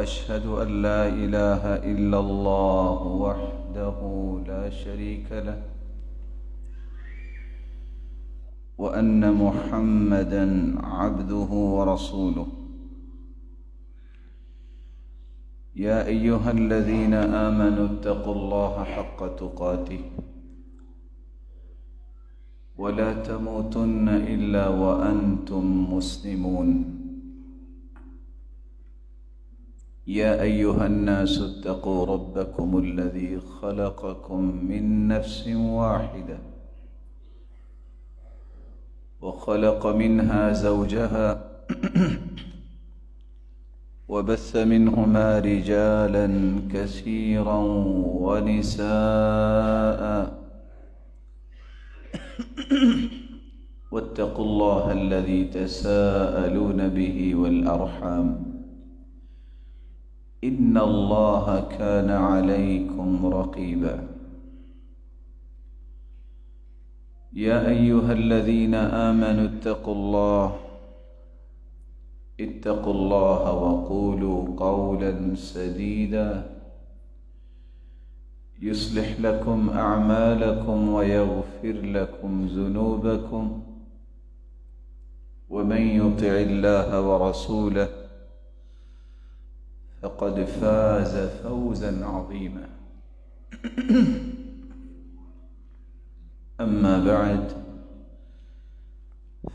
أشهد أن لا إله إلا الله وحده لا شريك له وأن محمدًا عبده ورسوله. يا أيها الذين آمنوا اتقوا الله حق تقاته ولا تموتن إلا وأنتم مسلمون. يا أيها الناس اتقوا ربكم الذي خلقكم من نفس واحدة وخلق منها زوجها وبث منهما رجالا كثيرا ونساء واتقوا الله الذي تساءلون به والأرحام إن الله كان عليكم رقيبا. يا أيها الذين آمنوا اتقوا الله وقولوا قولا سديدا يصلح لكم أعمالكم ويغفر لكم ذنوبكم ومن يطع الله ورسوله فقد فاز فوزا عظيما. أما بعد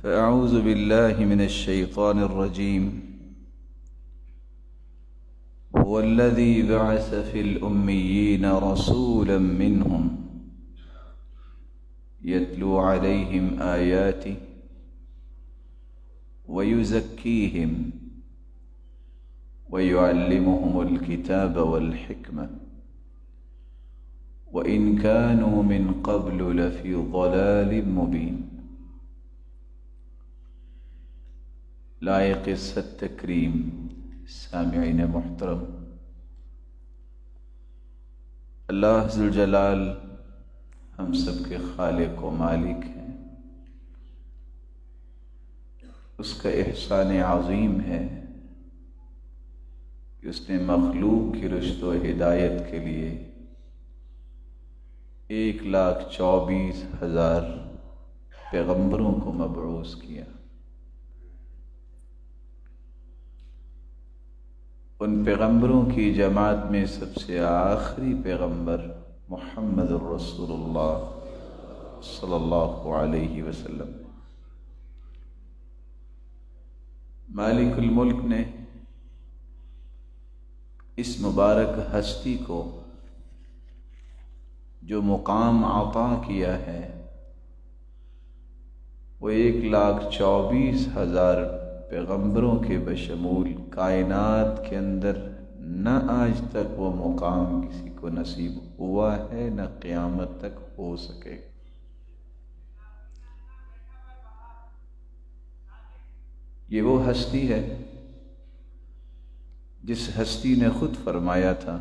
فأعوذ بالله من الشيطان الرجيم. هو الذي بعث في الأميين رسولا منهم يتلو عليهم آياته ويزكيهم ويعلمهم الكتاب والحكمة وإن كانوا من قبل لفي ضلال مبين. لائق التکریم سامعین محترم، اللہ ذوالجلال ہم سب کے خالق و مالک ہیں. اس کا احسان عظیم ہے کہ اس نے مخلوق کی رشد و ہدایت کے لیے 1,24,000 پیغمبروں کو مبعوث کیا. ان پیغمبروں کی جماعت میں سب سے آخری پیغمبر محمد الرسول اللہ صلی اللہ علیہ وسلم. مالک الملک نے اس مبارک ہستی کو جو مقام عطا کیا ہے وہ 1,24,000 پیغمبروں کے بشمول کائنات کے اندر نہ آج تک وہ مقام کسی کو نصیب ہوا ہے نہ قیامت تک ہو سکے. یہ وہ ہستی ہے جس ہستی نے خود فرمایا تھا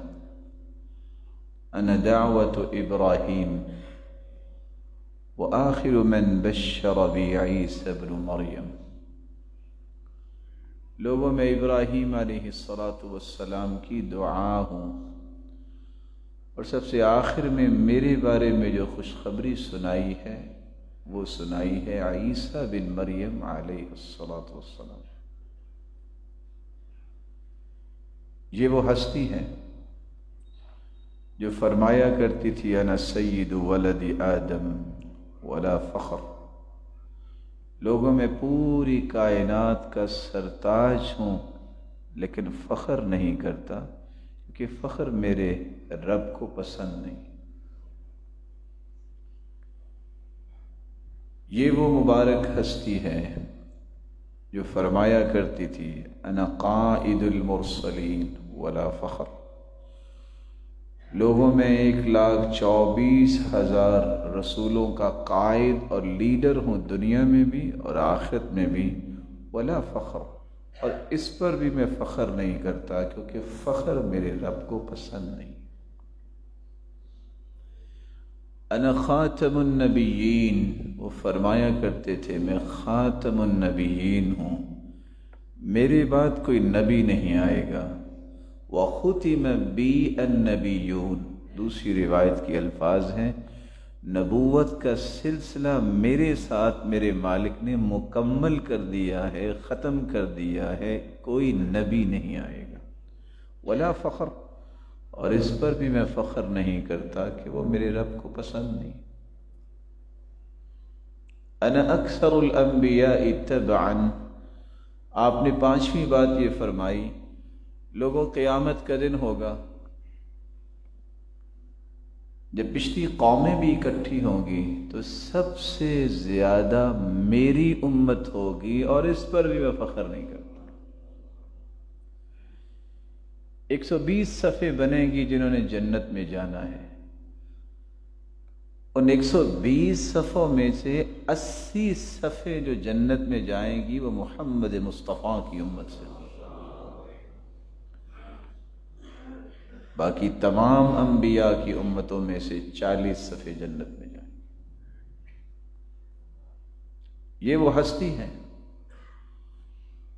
انا دعوت ابراہیم وآخر من بشر بی عیسی ابن مریم. لوگوں میں ابراہیم علیہ السلام کی دعا ہوں اور سب سے آخر میں میرے بارے میں جو خوشخبری سنائی ہے وہ سنائی ہے عیسی بن مریم علیہ السلام. یہ وہ ہستی ہے جو فرمایا کرتی تھی انا سید ولد آدم ولا فخر. لوگوں میں پوری کائنات کا سرتاج ہوں لیکن فخر نہیں کرتا کیونکہ فخر میرے رب کو پسند نہیں. یہ وہ مبارک ہستی ہے جو فرمایا کرتی تھی انا قائد المرسلین ولا فخر. لوگوں میں 1,24,000 رسولوں کا قائد اور لیڈر ہوں دنیا میں بھی اور آخرت میں بھی ولا فخر، اور اس پر بھی میں فخر نہیں کرتا کیونکہ فخر میرے رب کو پسند نہیں. انا خاتم النبیین، وہ فرمایا کرتے تھے میں خاتم النبیین ہوں، میرے بعد کوئی نبی نہیں آئے گا. وختم بی النبیون، دوسری روایت کے الفاظ ہیں نبوت کا سلسلہ میرے ساتھ میرے مالک نے مکمل کر دیا ہے، ختم کر دیا ہے، کوئی نبی نہیں آئے گا۔ ولا فخر، اور اس پر بھی میں فخر نہیں کرتا کہ وہ میرے رب کو پسند نہیں۔ انا اکثر الانبیاء تبعا، آپ نے پانچویں بات یہ فرمائی، لوگوں قیامت کا دن ہوگا جب پچھلی قومیں بھی اکٹھی ہوں گی تو سب سے زیادہ میری امت ہوگی، اور اس پر بھی میں فخر نہیں کرتا۔ 120 صفیں بنیں گی جنہوں نے جنت میں جانا ہے، ان 120 صفوں میں سے 80 صفیں جو جنت میں جائیں گی وہ محمد مصطفیٰ کی امت سے، باقی تمام انبیاء کی امتوں میں سے 40 صفحے جنت میں جائیں۔ یہ وہ ہستی ہیں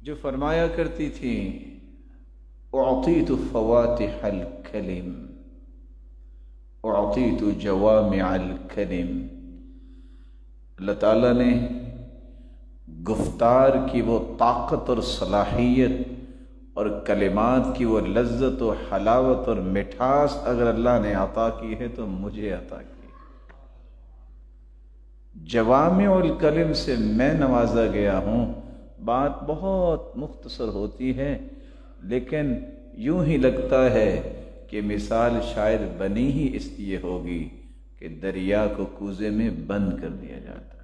جو فرمایا کرتی تھی اعطیت فواتح الکلم، اعطیت جوامع الکلم، اللہ تعالیٰ نے گفتار کی وہ طاقت اور صلاحیت اور کلمات کی وہ لذت و حلاوت اور مٹھاس اگر اللہ نے عطا کی ہے تو مجھے عطا کی۔ جوامع الکلم سے میں نوازا گیا ہوں۔ بات بہت مختصر ہوتی ہے لیکن یوں ہی لگتا ہے کہ مثال شاید بنی ہی اس لیے ہوگی کہ دریا کو کوزے میں بند کر دیا جاتا ہے۔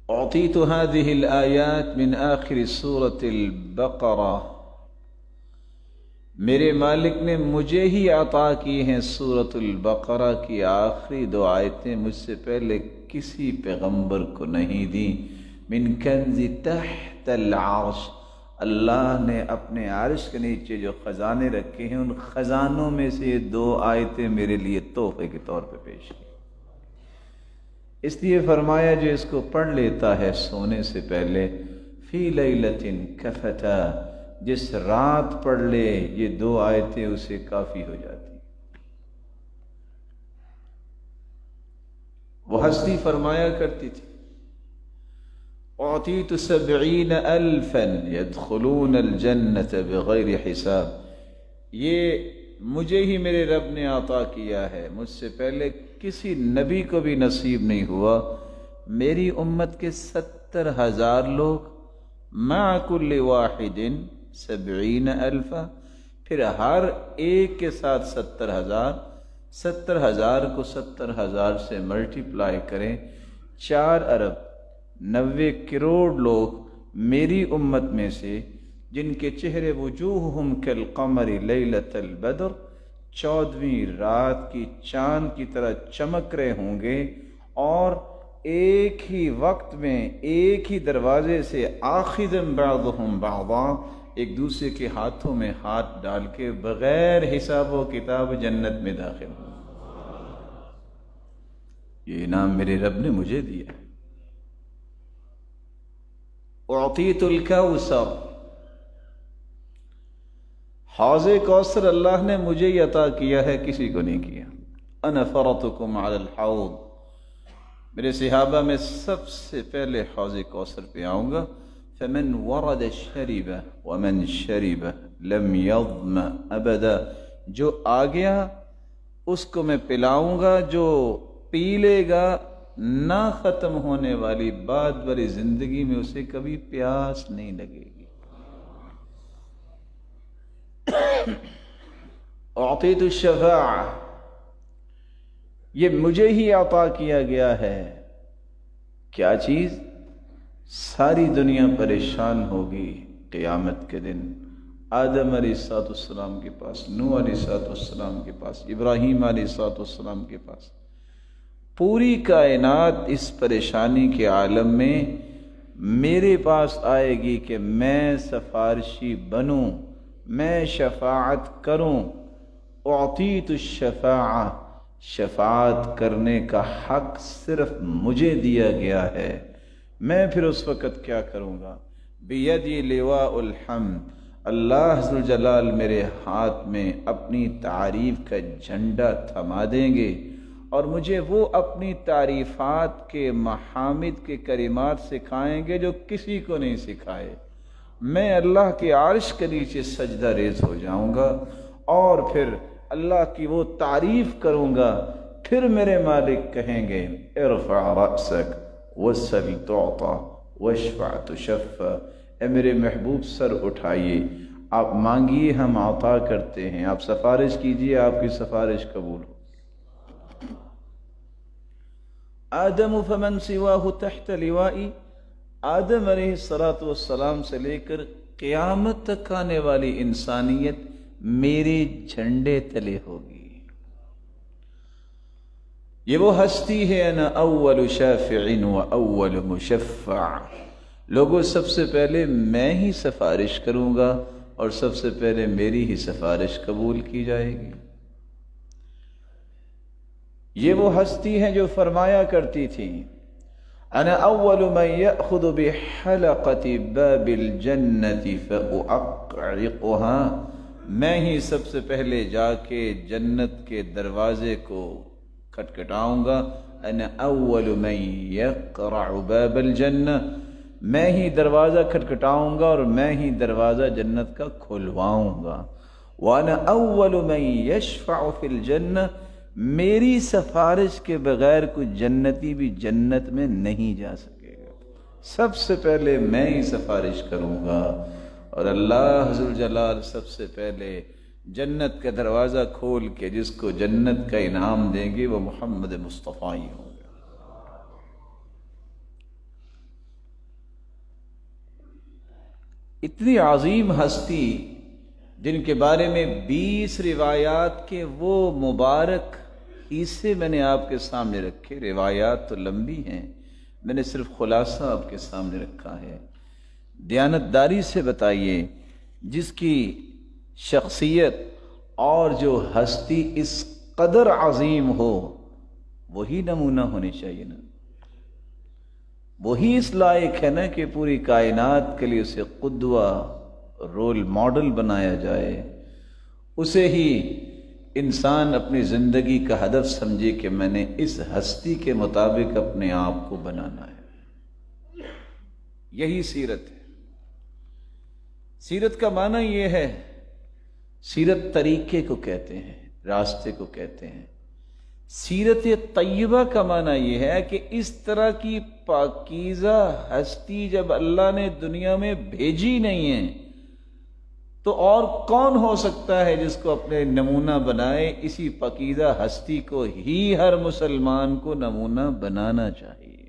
اعطیت هذه الآیات من آخر سورة البقرہ، میرے مالک نے مجھے ہی عطا کی ہیں سورة البقرہ کی آخری 2 آیتیں، مجھ سے پہلے کسی پیغمبر کو نہیں دی۔ من کنز تحت العرش، اللہ نے اپنے عرش کے نیچے جو خزانے رکھے ہیں ان خزانوں میں سے یہ 2 آیتیں میرے لیے تحفے کے طور پہ پیش کی۔ اس لیے فرمایا جو اس کو پڑھ لیتا ہے سونے سے پہلے، فی لیلۃ کفتا، جس رات پڑھ لے یہ 2 آیتیں اسے کافی ہو جاتی۔ وہ ہستی فرمایا کرتی تھی اعطیت 70,000 يدخلون الجنة بغیر حساب، یہ مجھے ہی میرے رب نے عطا کیا ہے، مجھ سے پہلے کسی نبی کو بھی نصیب نہیں ہوا۔ میری امت کے 70,000 لوگ، مع کل واحد 70,000، پھر ہر ایک کے ساتھ 70,000، 70,000 کو 70,000 سے ملٹیپلائی کریں، 4 ارب 90 کروڑ لوگ میری امت میں سے جن کے چہرے وجوہہم کالقمر لیلۃ البدر، 14ویں رات کی چاند کی طرح چمک رہے ہوں گے، اور ایک ہی وقت میں ایک ہی دروازے سے آخذ بعضہم بعضا، ایک دوسرے کے ہاتھوں میں ہاتھ ڈال کے بغیر حساب و کتاب جنت میں داخل ہوں۔ یہ انعام میرے رب نے مجھے دیا۔ اعطیت الکوثر، حوض کوثر اللہ نے مجھے ہی عطا کیا ہے، کسی کو نہیں کیا۔ انا فرطکم علی الحوض، میرے صحابہ میں سب سے پہلے حوض کوثر پہ آؤں گا۔ فمن ورد شرب ومن شرب لم یظم ابدا، جو آ گیا اس کو میں پلاؤں گا، جو پی لے گا نہ ختم ہونے والی بعد والی زندگی میں اسے کبھی پیاس نہیں لگے گی۔ اعطیت الشفاعہ، یہ مجھے ہی عطا کیا گیا ہے۔ کیا چیز؟ ساری دنیا پریشان ہوگی قیامت کے دن، آدم علیہ السلام کے پاس، نوح علیہ السلام کے پاس، ابراہیم علیہ السلام کے پاس، پوری کائنات اس پریشانی کے عالم میں میرے پاس آئے گی کہ میں سفارشی بنوں، میں شفاعت کروں۔ اعطیت الشفاعہ، شفاعت کرنے کا حق صرف مجھے دیا گیا ہے۔ میں پھر اس وقت کیا کروں گا؟ بیدی لواء الحمد، اللہ ذو الجلال میرے ہاتھ میں اپنی تعریف کا جھنڈا تھما دیں گے اور مجھے وہ اپنی تعریفات کے محامد کے کلمات سکھائیں گے جو کسی کو نہیں سکھائے. میں اللہ کے عرش کے نیچے سجدہ ریز ہو جاؤں گا اور پھر اللہ کی وہ تعریف کروں گا. پھر میرے مالک کہیں گے ارفع رأسک وسل تعطى واشفع تشفع. اے میرے محبوب سر اٹھائیے، آپ مانگیے ہم عطا کرتے ہیں، آپ سفارش کیجیے آپ کی سفارش قبول ہو. آدم فمن سواہ تحت لوائی، آدم علیہ السلام سے لے کر قیامت تک آنے والی انسانیت میرے جھنڈے تلے ہوگی. یہ وہ ہستی ہے انا اول شافع و اول مشفع. لوگوں سب سے پہلے میں ہی سفارش کروں گا اور سب سے پہلے میری ہی سفارش قبول کی جائے گی. یہ وہ ہستی ہیں جو فرمایا کرتی تھی انا اول من یأخذ بحلقۃ باب الجنۃ فاعقرقها. میں ہی سب سے پہلے جا کے جنت کے دروازے کو کھٹکھٹاؤں گا. انا اول من یقرع باب الجنہ، میں ہی دروازہ کھٹکھٹاؤں گا اور میں ہی دروازہ جنت کا کھلواؤں گا. وانا اول من یشفع فی الجنہ، میری سفارش کے بغیر کوئی جنتی بھی جنت میں نہیں جا سکے گا. سب سے پہلے میں ہی سفارش کروں گا اور اللہ ذو الجلال سب سے پہلے جنت کا دروازہ کھول کے جس کو جنت کا انعام دیں گے وہ محمد مصطفیٰ ہی ہوں گے. اتنی عظیم ہستی جن کے بارے میں 20 روایات کے وہ مبارک حصے میں نے آپ کے سامنے رکھے. روایات تو لمبی ہیں، میں نے صرف خلاصہ آپ کے سامنے رکھا ہے. دیانتداری سے بتائیے، جس کی شخصیت اور جو ہستی اس قدر عظیم ہو وہی نمونہ ہونی چاہیے نا. وہی اس لائق ہے نا کہ پوری کائنات کے لیے اسے قدوہ رول ماڈل بنایا جائے. اسے ہی انسان اپنی زندگی کا ہدف سمجھے کہ میں نے اس ہستی کے مطابق اپنے آپ کو بنانا ہے. یہی سیرت ہے. سیرت کا معنی یہ ہے، سیرت طریقے کو کہتے ہیں، راستے کو کہتے ہیں. سیرت طیبہ کا معنی یہ ہے کہ اس طرح کی پاکیزہ ہستی جب اللہ نے دنیا میں بھیجی نہیں ہے تو اور کون ہو سکتا ہے جس کو اپنے نمونہ بنائے. اسی پاکیزہ ہستی کو ہی ہر مسلمان کو نمونہ بنانا چاہیے.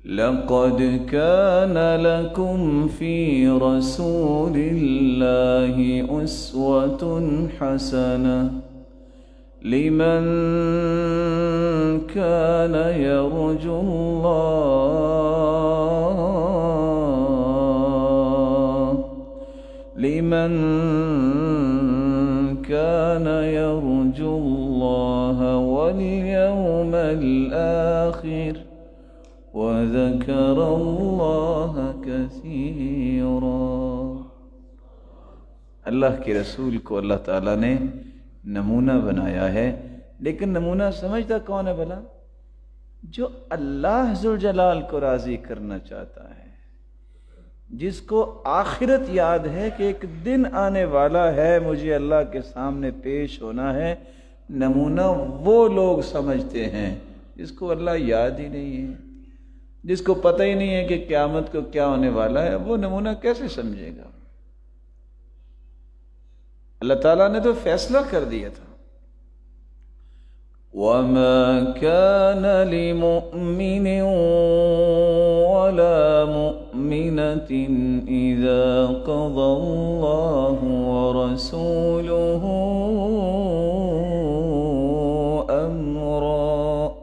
لَقَدْ كَانَ لَكُمْ فِي رَسُولِ اللَّهِ أُسْوَةٌ حَسَنَةٌ لمن كان يرجو الله واليوم الآخر وذكر الله كثيرا. اللہ کے رسول کو اللہ تعالیٰ نے نمونہ بنایا ہے، لیکن نمونہ سمجھتا کون ہے بھلا؟ جو اللہ ذوالجلال کو راضی کرنا چاہتا ہے، جس کو آخرت یاد ہے کہ ایک دن آنے والا ہے، مجھے اللہ کے سامنے پیش ہونا ہے. نمونہ وہ لوگ سمجھتے ہیں جس کو اللہ یاد ہی نہیں ہے، جس کو پتہ ہی نہیں ہے کہ قیامت کو کیا ہونے والا ہے. وہ نمونہ کیسے سمجھے گا؟ اللہ تعالیٰ نے تو فیصلہ کر دیا تھا. وَمَا كَانَ لِمُؤْمِنٍ وَلَا مُؤْمِنَةٍ إِذَا قَضَى اللَّهُ وَرَسُولُهُ أَمْرًا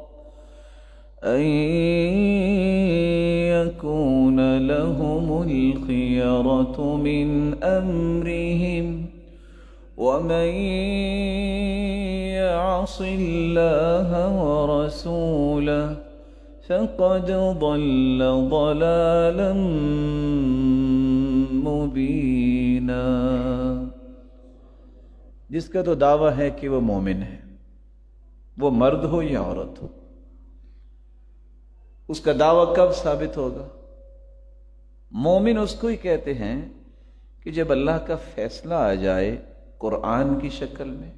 أَن يَكُونَ لَهُمُ الْخِيَرَةُ مِنْ أَمْرِهِمْ وَمَن يَعْصِ اللَّهَ وَرَسُولَهُ فَقَدْ ضَلَّ ضَلَالًا مبینا، جس کا تو دعویٰ ہے کہ وہ مومن ہے، وہ مرد ہو یا عورت ہو، اس کا دعویٰ کب ثابت ہوگا؟ مومن اس کو ہی کہتے ہیں کہ جب اللہ کا فیصلہ آ جائے قرآن کی شکل میں،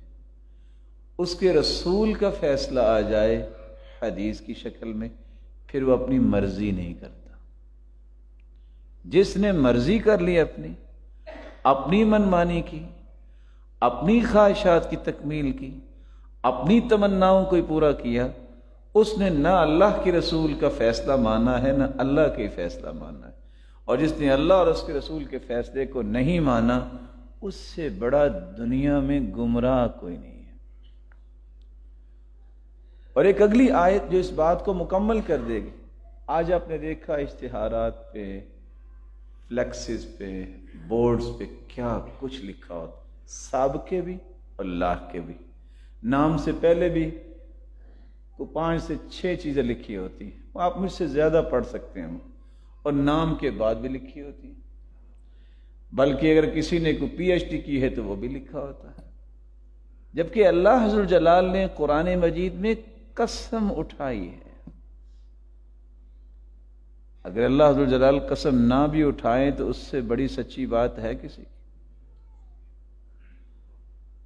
اس کے رسول کا فیصلہ آ جائے حدیث کی شکل میں، پھر وہ اپنی مرضی نہیں کرتا۔ جس نے مرضی کر لی اپنی منمانی کی، اپنی خواہشات کی تکمیل کی، اپنی تمناؤں کو پورا کیا، اس نے نہ اللہ کے رسول کا فیصلہ مانا ہے، نہ اللہ کے فیصلہ مانا ہے۔ اور جس نے اللہ اور اس کے رسول کے فیصلے کو نہیں مانا، اس سے بڑا دنیا میں گمراہ کوئی نہیں ہے۔ اور ایک اگلی آیت جو اس بات کو مکمل کر دے گی، آج آپ نے دیکھا اشتہارات پہ، فلیکسز پہ، بورڈز پہ کیا کچھ لکھا ہوتا، سابقے بھی اور لاحقے بھی، نام سے پہلے بھی کو 5 سے 6 چیزیں لکھی ہوتی ہیں، وہ آپ مجھ سے زیادہ پڑھ سکتے ہیں، اور نام کے بعد بھی لکھی ہوتی ہیں، بلکہ اگر کسی نے کوئی پی ایچ ڈی کی ہے تو وہ بھی لکھا ہوتا ہے۔ جبکہ اللہ عز و جلال نے قرآن مجید میں قسم اٹھائی ہے، اگر اللہ عز و جلال قسم نہ بھی اٹھائیں تو اس سے بڑی سچی بات ہے کسی کی؟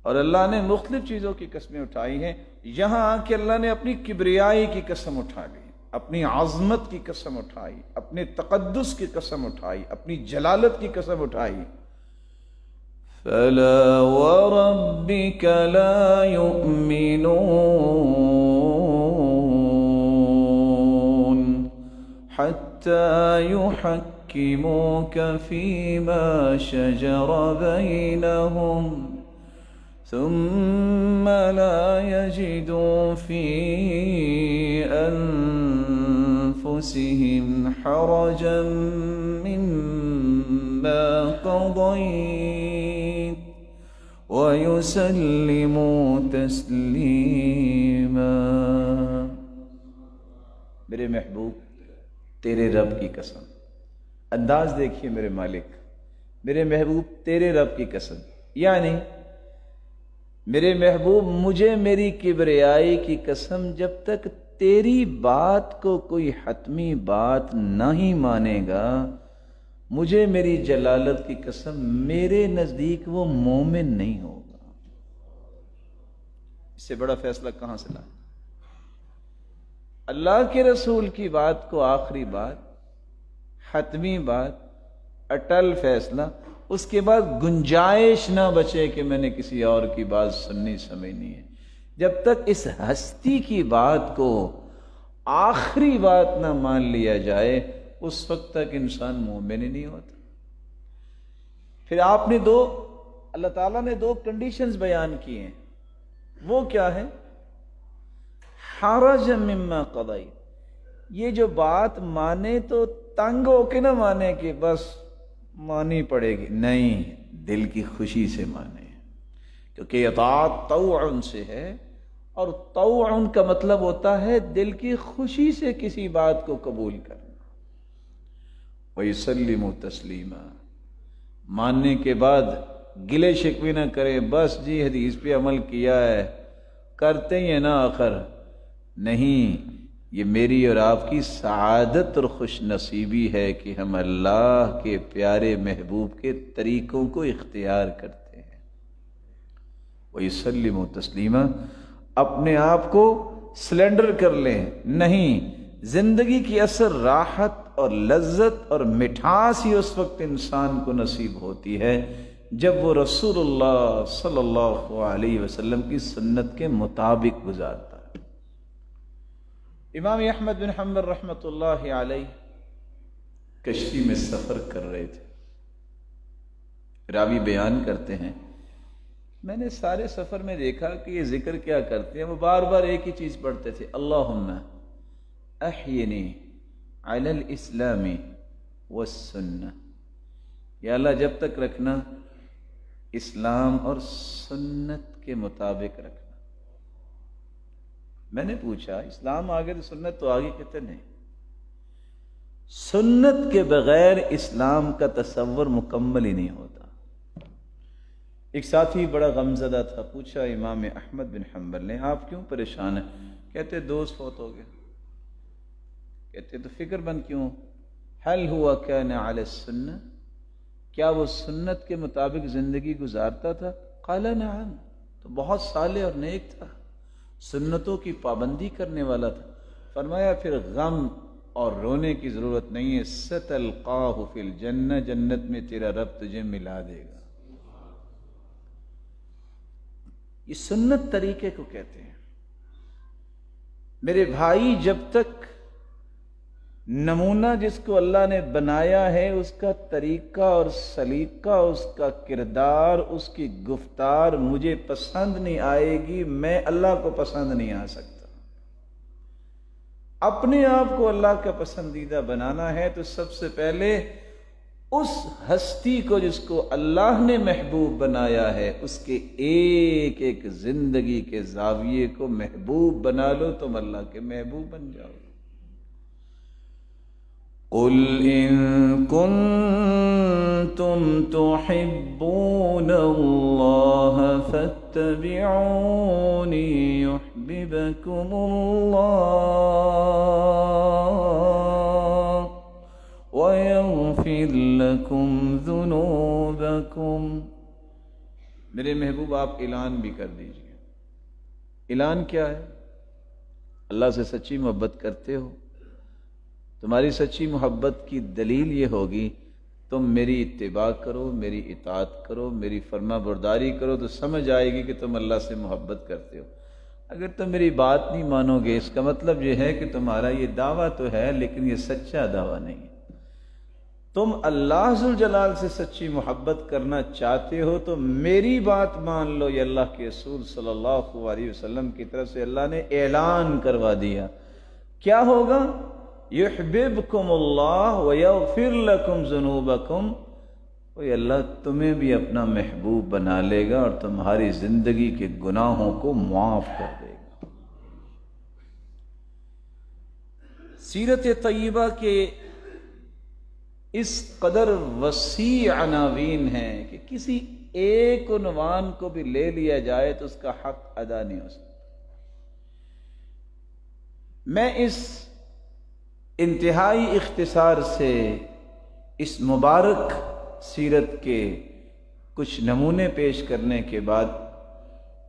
اور اللہ نے مختلف چیزوں کی قسمیں اٹھائی ہیں، یہاں آ کے اللہ نے اپنی کبریائی کی قسم اٹھا لی، اپنی عظمت کی قسم اٹھائی، اپنے تقدس کی قسم اٹھائی، اپنی جلالت کی قسم اٹھائی۔ فَلَا وَرَبِّكَ لَا يُؤْمِنُونَ حَتَّى يُحَكِّمُوكَ فِيمَا شَجَرَ بَيْنَهُمْ ثم لا يجدوا في أنفسهم حرجا مما قضيت ويسلموا تسليما۔ میرے محبوب تیرے رب کی قسم، انداز دیکھیے میرے مالک، میرے محبوب تیرے رب کی قسم، یعنی میرے محبوب مجھے میری کبریائی کی قسم، جب تک تیری بات کو کوئی حتمی بات نہیں مانے گا، مجھے میری جلالت کی قسم، میرے نزدیک وہ مومن نہیں ہوگا۔ اس سے بڑا فیصلہ کہاں سے لا؟ اللہ کے رسول کی بات کو آخری بات، حتمی بات، اٹل فیصلہ، اس کے بعد گنجائش نہ بچے کہ میں نے کسی اور کی بات سننی سمجھنی ہے۔ جب تک اس ہستی کی بات کو آخری بات نہ مان لیا جائے، اس وقت تک انسان مومن ہی نہیں ہوتا۔ پھر آپ نے اللہ تعالیٰ نے 2 کنڈیشنز بیان کی ہیں، وہ کیا ہے؟ حرج مما قضیت، یہ جو بات مانے تو تنگ ہو کے نہ مانے کہ بس مانی پڑے گی، نہیں، دل کی خوشی سے مانے، کیونکہ اطاعت طوعن سے ہے، اور طوعن کا مطلب ہوتا ہے دل کی خوشی سے کسی بات کو قبول کرنا۔ وَيُسَلِّمُ تَسْلِيمًا، ماننے کے بعد گلے شکوے نہ کریں، بس جی حدیث پہ عمل کیا ہے، کرتے ہی ہیں نا آخر، نہیں، یہ میری اور آپ کی سعادت اور خوش نصیبی ہے کہ ہم اللہ کے پیارے محبوب کے طریقوں کو اختیار کرتے ہیں۔ وَيُسَلِّمُ تَسْلِيمًا، اپنے آپ کو سلنڈر کر لیں، نہیں، زندگی کی اثر راحت اور لذت اور مٹھاس ہی اس وقت انسان کو نصیب ہوتی ہے جب وہ رسول اللہ صلی اللہ علیہ وسلم کی سنت کے مطابق گزارتا ہے۔ امام احمد بن حنبل رحمۃ اللہ علیہ کشتی میں سفر کر رہے تھے، راوی بیان کرتے ہیں میں نے سارے سفر میں دیکھا کہ یہ ذکر کیا کرتے ہیں، وہ بار بار ایک ہی چیز پڑھتے تھے، اللہم احینی علی الاسلام والسنہ، یا اللہ جب تک رکھنا اسلام اور سنت کے مطابق رکھنا۔ میں نے پوچھا اسلام آگے تو سنت تو آگے، کہتے نہیں، سنت کے بغیر اسلام کا تصور مکمل ہی نہیں ہوتا۔ ایک ساتھی بڑا غمزدہ تھا، پوچھا امام احمد بن حنبل نے، آپ کیوں پریشان ہیں؟ کہتے دوست فوت ہو گیا۔ کہتے تو فکر مند کیوں؟ حل ہوا کان علی السنہ، کیا وہ سنت کے مطابق زندگی گزارتا تھا؟ قال نعم، تو بہت صالح اور نیک تھا، سنتوں کی پابندی کرنے والا تھا۔ فرمایا پھر غم اور رونے کی ضرورت نہیں ہے، ستلقاہ فی الجنہ، جنت میں تیرا رب تجھے ملا دے گا۔ یہ سنت طریقے کو کہتے ہیں۔ میرے بھائی، جب تک نمونہ جس کو اللہ نے بنایا ہے اس کا طریقہ اور سلیقہ، اس کا کردار، اس کی گفتار مجھے پسند نہیں آئے گی، میں اللہ کو پسند نہیں آ سکتا۔ اپنے آپ کو اللہ کا پسندیدہ بنانا ہے تو سب سے پہلے اس ہستی کو جس کو اللہ نے محبوب بنایا ہے، اس کے ایک ایک زندگی کے زاویے کو محبوب بنا لو، تم اللہ کے محبوب بن جاؤ۔ قل ان کنتم تحبون اللہ فاتبعونی یحببکم اللہ وَيَغْفِرْ لَكُمْ ذُنُوبَكُمْ۔ میرے محبوب آپ اعلان بھی کر دیجئے۔ اعلان کیا ہے؟ اللہ سے سچی محبت کرتے ہو؟ تمہاری سچی محبت کی دلیل یہ ہوگی تم میری اتباع کرو، میری اطاعت کرو، میری فرما برداری کرو، تو سمجھ آئے گی کہ تم اللہ سے محبت کرتے ہو۔ اگر تم میری بات نہیں مانو گے، اس کا مطلب یہ ہے کہ تمہارا یہ دعویٰ تو ہے لیکن یہ سچا دعویٰ نہیں ہے۔ تم اللہ ذوالجلال سے سچی محبت کرنا چاہتے ہو تو میری بات مان لو۔ یہ اللہ کے رسول صلی اللہ علیہ وسلم کی طرف سے اللہ نے اعلان کروا دیا۔ کیا ہوگا؟ یحببکم اللہ ویغفر لکم ذنوبکم، وہ اللہ تمہیں بھی اپنا محبوب بنا لے گا اور تمہاری زندگی کے گناہوں کو معاف کر دے گا۔ سیرت طیبہ کے اس قدر وسیع عناوین ہیں کہ کسی ایک عنوان کو بھی لے لیا جائے تو اس کا حق ادا نہیں ہو سکتا۔ میں اس انتہائی اختصار سے اس مبارک سیرت کے کچھ نمونے پیش کرنے کے بعد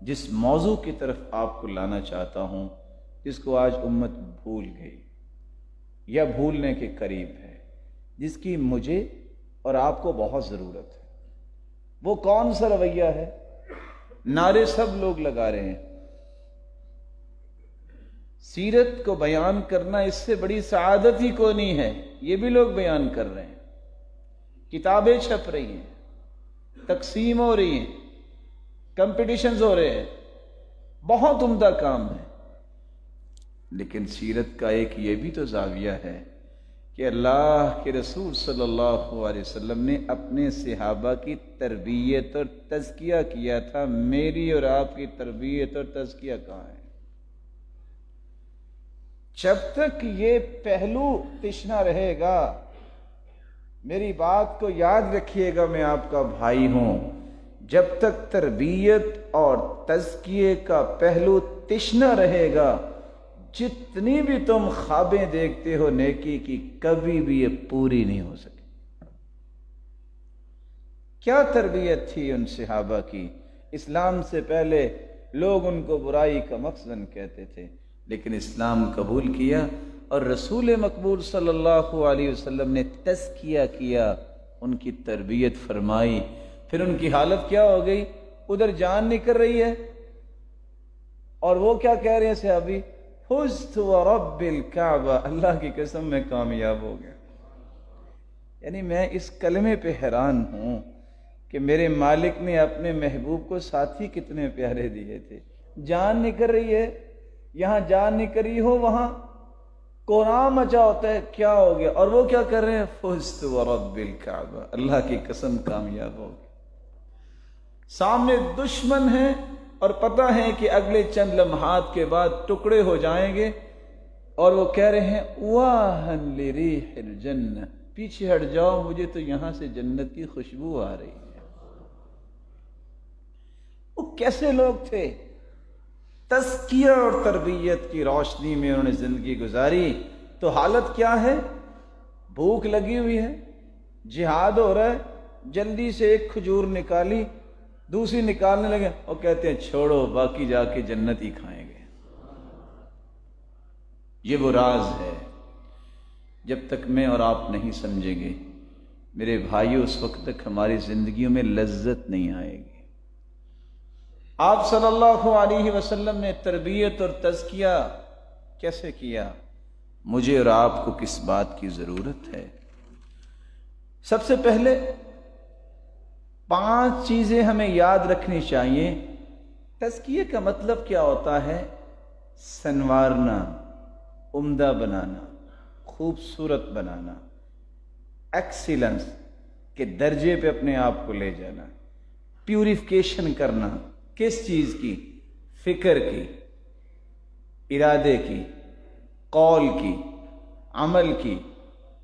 جس موضوع کی طرف آپ کو لانا چاہتا ہوں، جس کو آج امت بھول گئی یا بھولنے کے قریب ہے، جس کی مجھے اور آپ کو بہت ضرورت ہے، وہ کون سا رویہ ہے؟ نعرے سب لوگ لگا رہے ہیں، سیرت کو بیان کرنا اس سے بڑی سعادت ہی کوئی نہیں ہے، یہ بھی لوگ بیان کر رہے ہیں، کتابیں چھپ رہی ہیں، تقسیم ہو رہی ہیں، کمپٹیشنز ہو رہے ہیں، بہت عمدہ کام ہے۔ لیکن سیرت کا ایک یہ بھی تو زاویہ ہے کہ اللہ کے رسول صلی اللہ علیہ وسلم نے اپنے صحابہ کی تربیت اور تزکیہ کیا تھا۔ میری اور آپ کی تربیت اور تزکیہ کہاں ہے؟ جب تک یہ پہلو تشنہ رہے گا، میری بات کو یاد رکھیے گا، میں آپ کا بھائی ہوں، جب تک تربیت اور تزکیے کا پہلو تشنہ رہے گا، جتنی بھی تم خوابیں دیکھتے ہو نیکی کی، کبھی بھی یہ پوری نہیں ہو سکی۔ کیا تربیت تھی ان صحابہ کی؟ اسلام سے پہلے لوگ ان کو برائی کا مخزن کہتے تھے، لیکن اسلام قبول کیا اور رسول مقبول صلی اللہ علیہ وسلم نے تزکیہ کیا، ان کی تربیت فرمائی، پھر ان کی حالت کیا ہو گئی؟ ادھر جان نکل رہی ہے اور وہ کیا کہہ رہے ہیں صحابی؟ فزت ورب الکعبہ، اللہ کی قسم میں کامیاب ہو گیا۔ یعنی میں اس کلمے پہ حیران ہوں کہ میرے مالک نے اپنے محبوب کو ساتھی کتنے پیارے دیے تھے۔ جان نکل رہی ہے، یہاں جان نکل رہی ہو، وہاں قرآن مچا ہوتا ہے، کیا ہو گیا؟ اور وہ کیا کر رہے ہیں؟ فزت ورب الکعبہ، اللہ کی قسم کامیاب ہو گیا۔ سامنے دشمن ہیں اور پتہ ہے کہ اگلے چند لمحات کے بعد ٹکڑے ہو جائیں گے، اور وہ کہہ رہے ہیں واہن لریح الجنہ، پیچھے ہٹ جاؤ، مجھے تو یہاں سے جنت کی خوشبو آ رہی ہے۔ وہ کیسے لوگ تھے؟ تزکیہ اور تربیت کی روشنی میں انہوں نے زندگی گزاری۔ تو حالت کیا ہے؟ بھوک لگی ہوئی ہے، جہاد ہو رہا ہے، جلدی سے ایک کھجور نکالی، دوسری نکالنے لگے اور کہتے ہیں چھوڑو، باقی جا کے جنت ہی کھائیں گے۔ یہ وہ راز ہے، جب تک میں اور آپ نہیں سمجھیں گے میرے بھائیو، اس وقت تک ہماری زندگیوں میں لذت نہیں آئے گی۔ آپ صلی اللہ علیہ وسلم نے تربیت اور تزکیہ کیسے کیا؟ مجھے اور آپ کو کس بات کی ضرورت ہے؟ سب سے پہلے 5 چیزیں ہمیں یاد رکھنی چاہیے۔ تزکیہ کا مطلب کیا ہوتا ہے؟ سنوارنا، عمدہ بنانا، خوبصورت بنانا، ایکسیلنس کے درجے پہ اپنے آپ کو لے جانا، پیوریفیکیشن کرنا۔ کس چیز کی؟ فکر کی، ارادے کی، قول کی، عمل کی،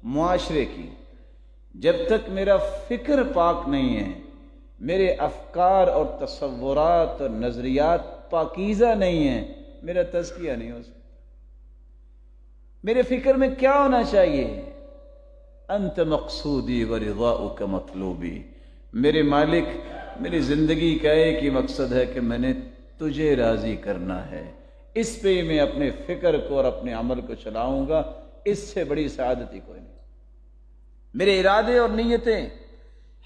معاشرے کی۔ جب تک میرا فکر پاک نہیں ہے، میرے افکار اور تصورات اور نظریات پاکیزہ نہیں ہیں، میرا تزکیہ نہیں ہو سکتا۔ میرے فکر میں کیا ہونا چاہیے؟ انت مقصودی ورضاؤک مطلوبی، میرے مالک، میری زندگی کا ایک ہی مقصد ہے کہ میں نے تجھے راضی کرنا ہے، اس پہ میں اپنے فکر کو اور اپنے عمل کو چلاؤں گا، اس سے بڑی سعادت ہی کوئی نہیں۔ میرے ارادے اور نیتیں،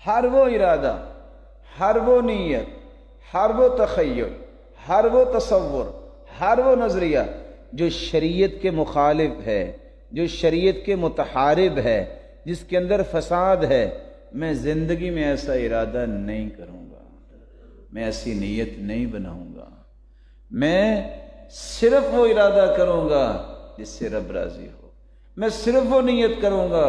ہر وہ ارادہ، ہر وہ نیت، ہر وہ تخیل، ہر وہ تصور، ہر وہ نظریہ جو شریعت کے مخالف ہے، جو شریعت کے متحارب ہے، جس کے اندر فساد ہے، میں زندگی میں ایسا ارادہ نہیں کروں گا، میں ایسی نیت نہیں بناؤں گا۔ میں صرف وہ ارادہ کروں گا جس سے رب راضی ہو، میں صرف وہ نیت کروں گا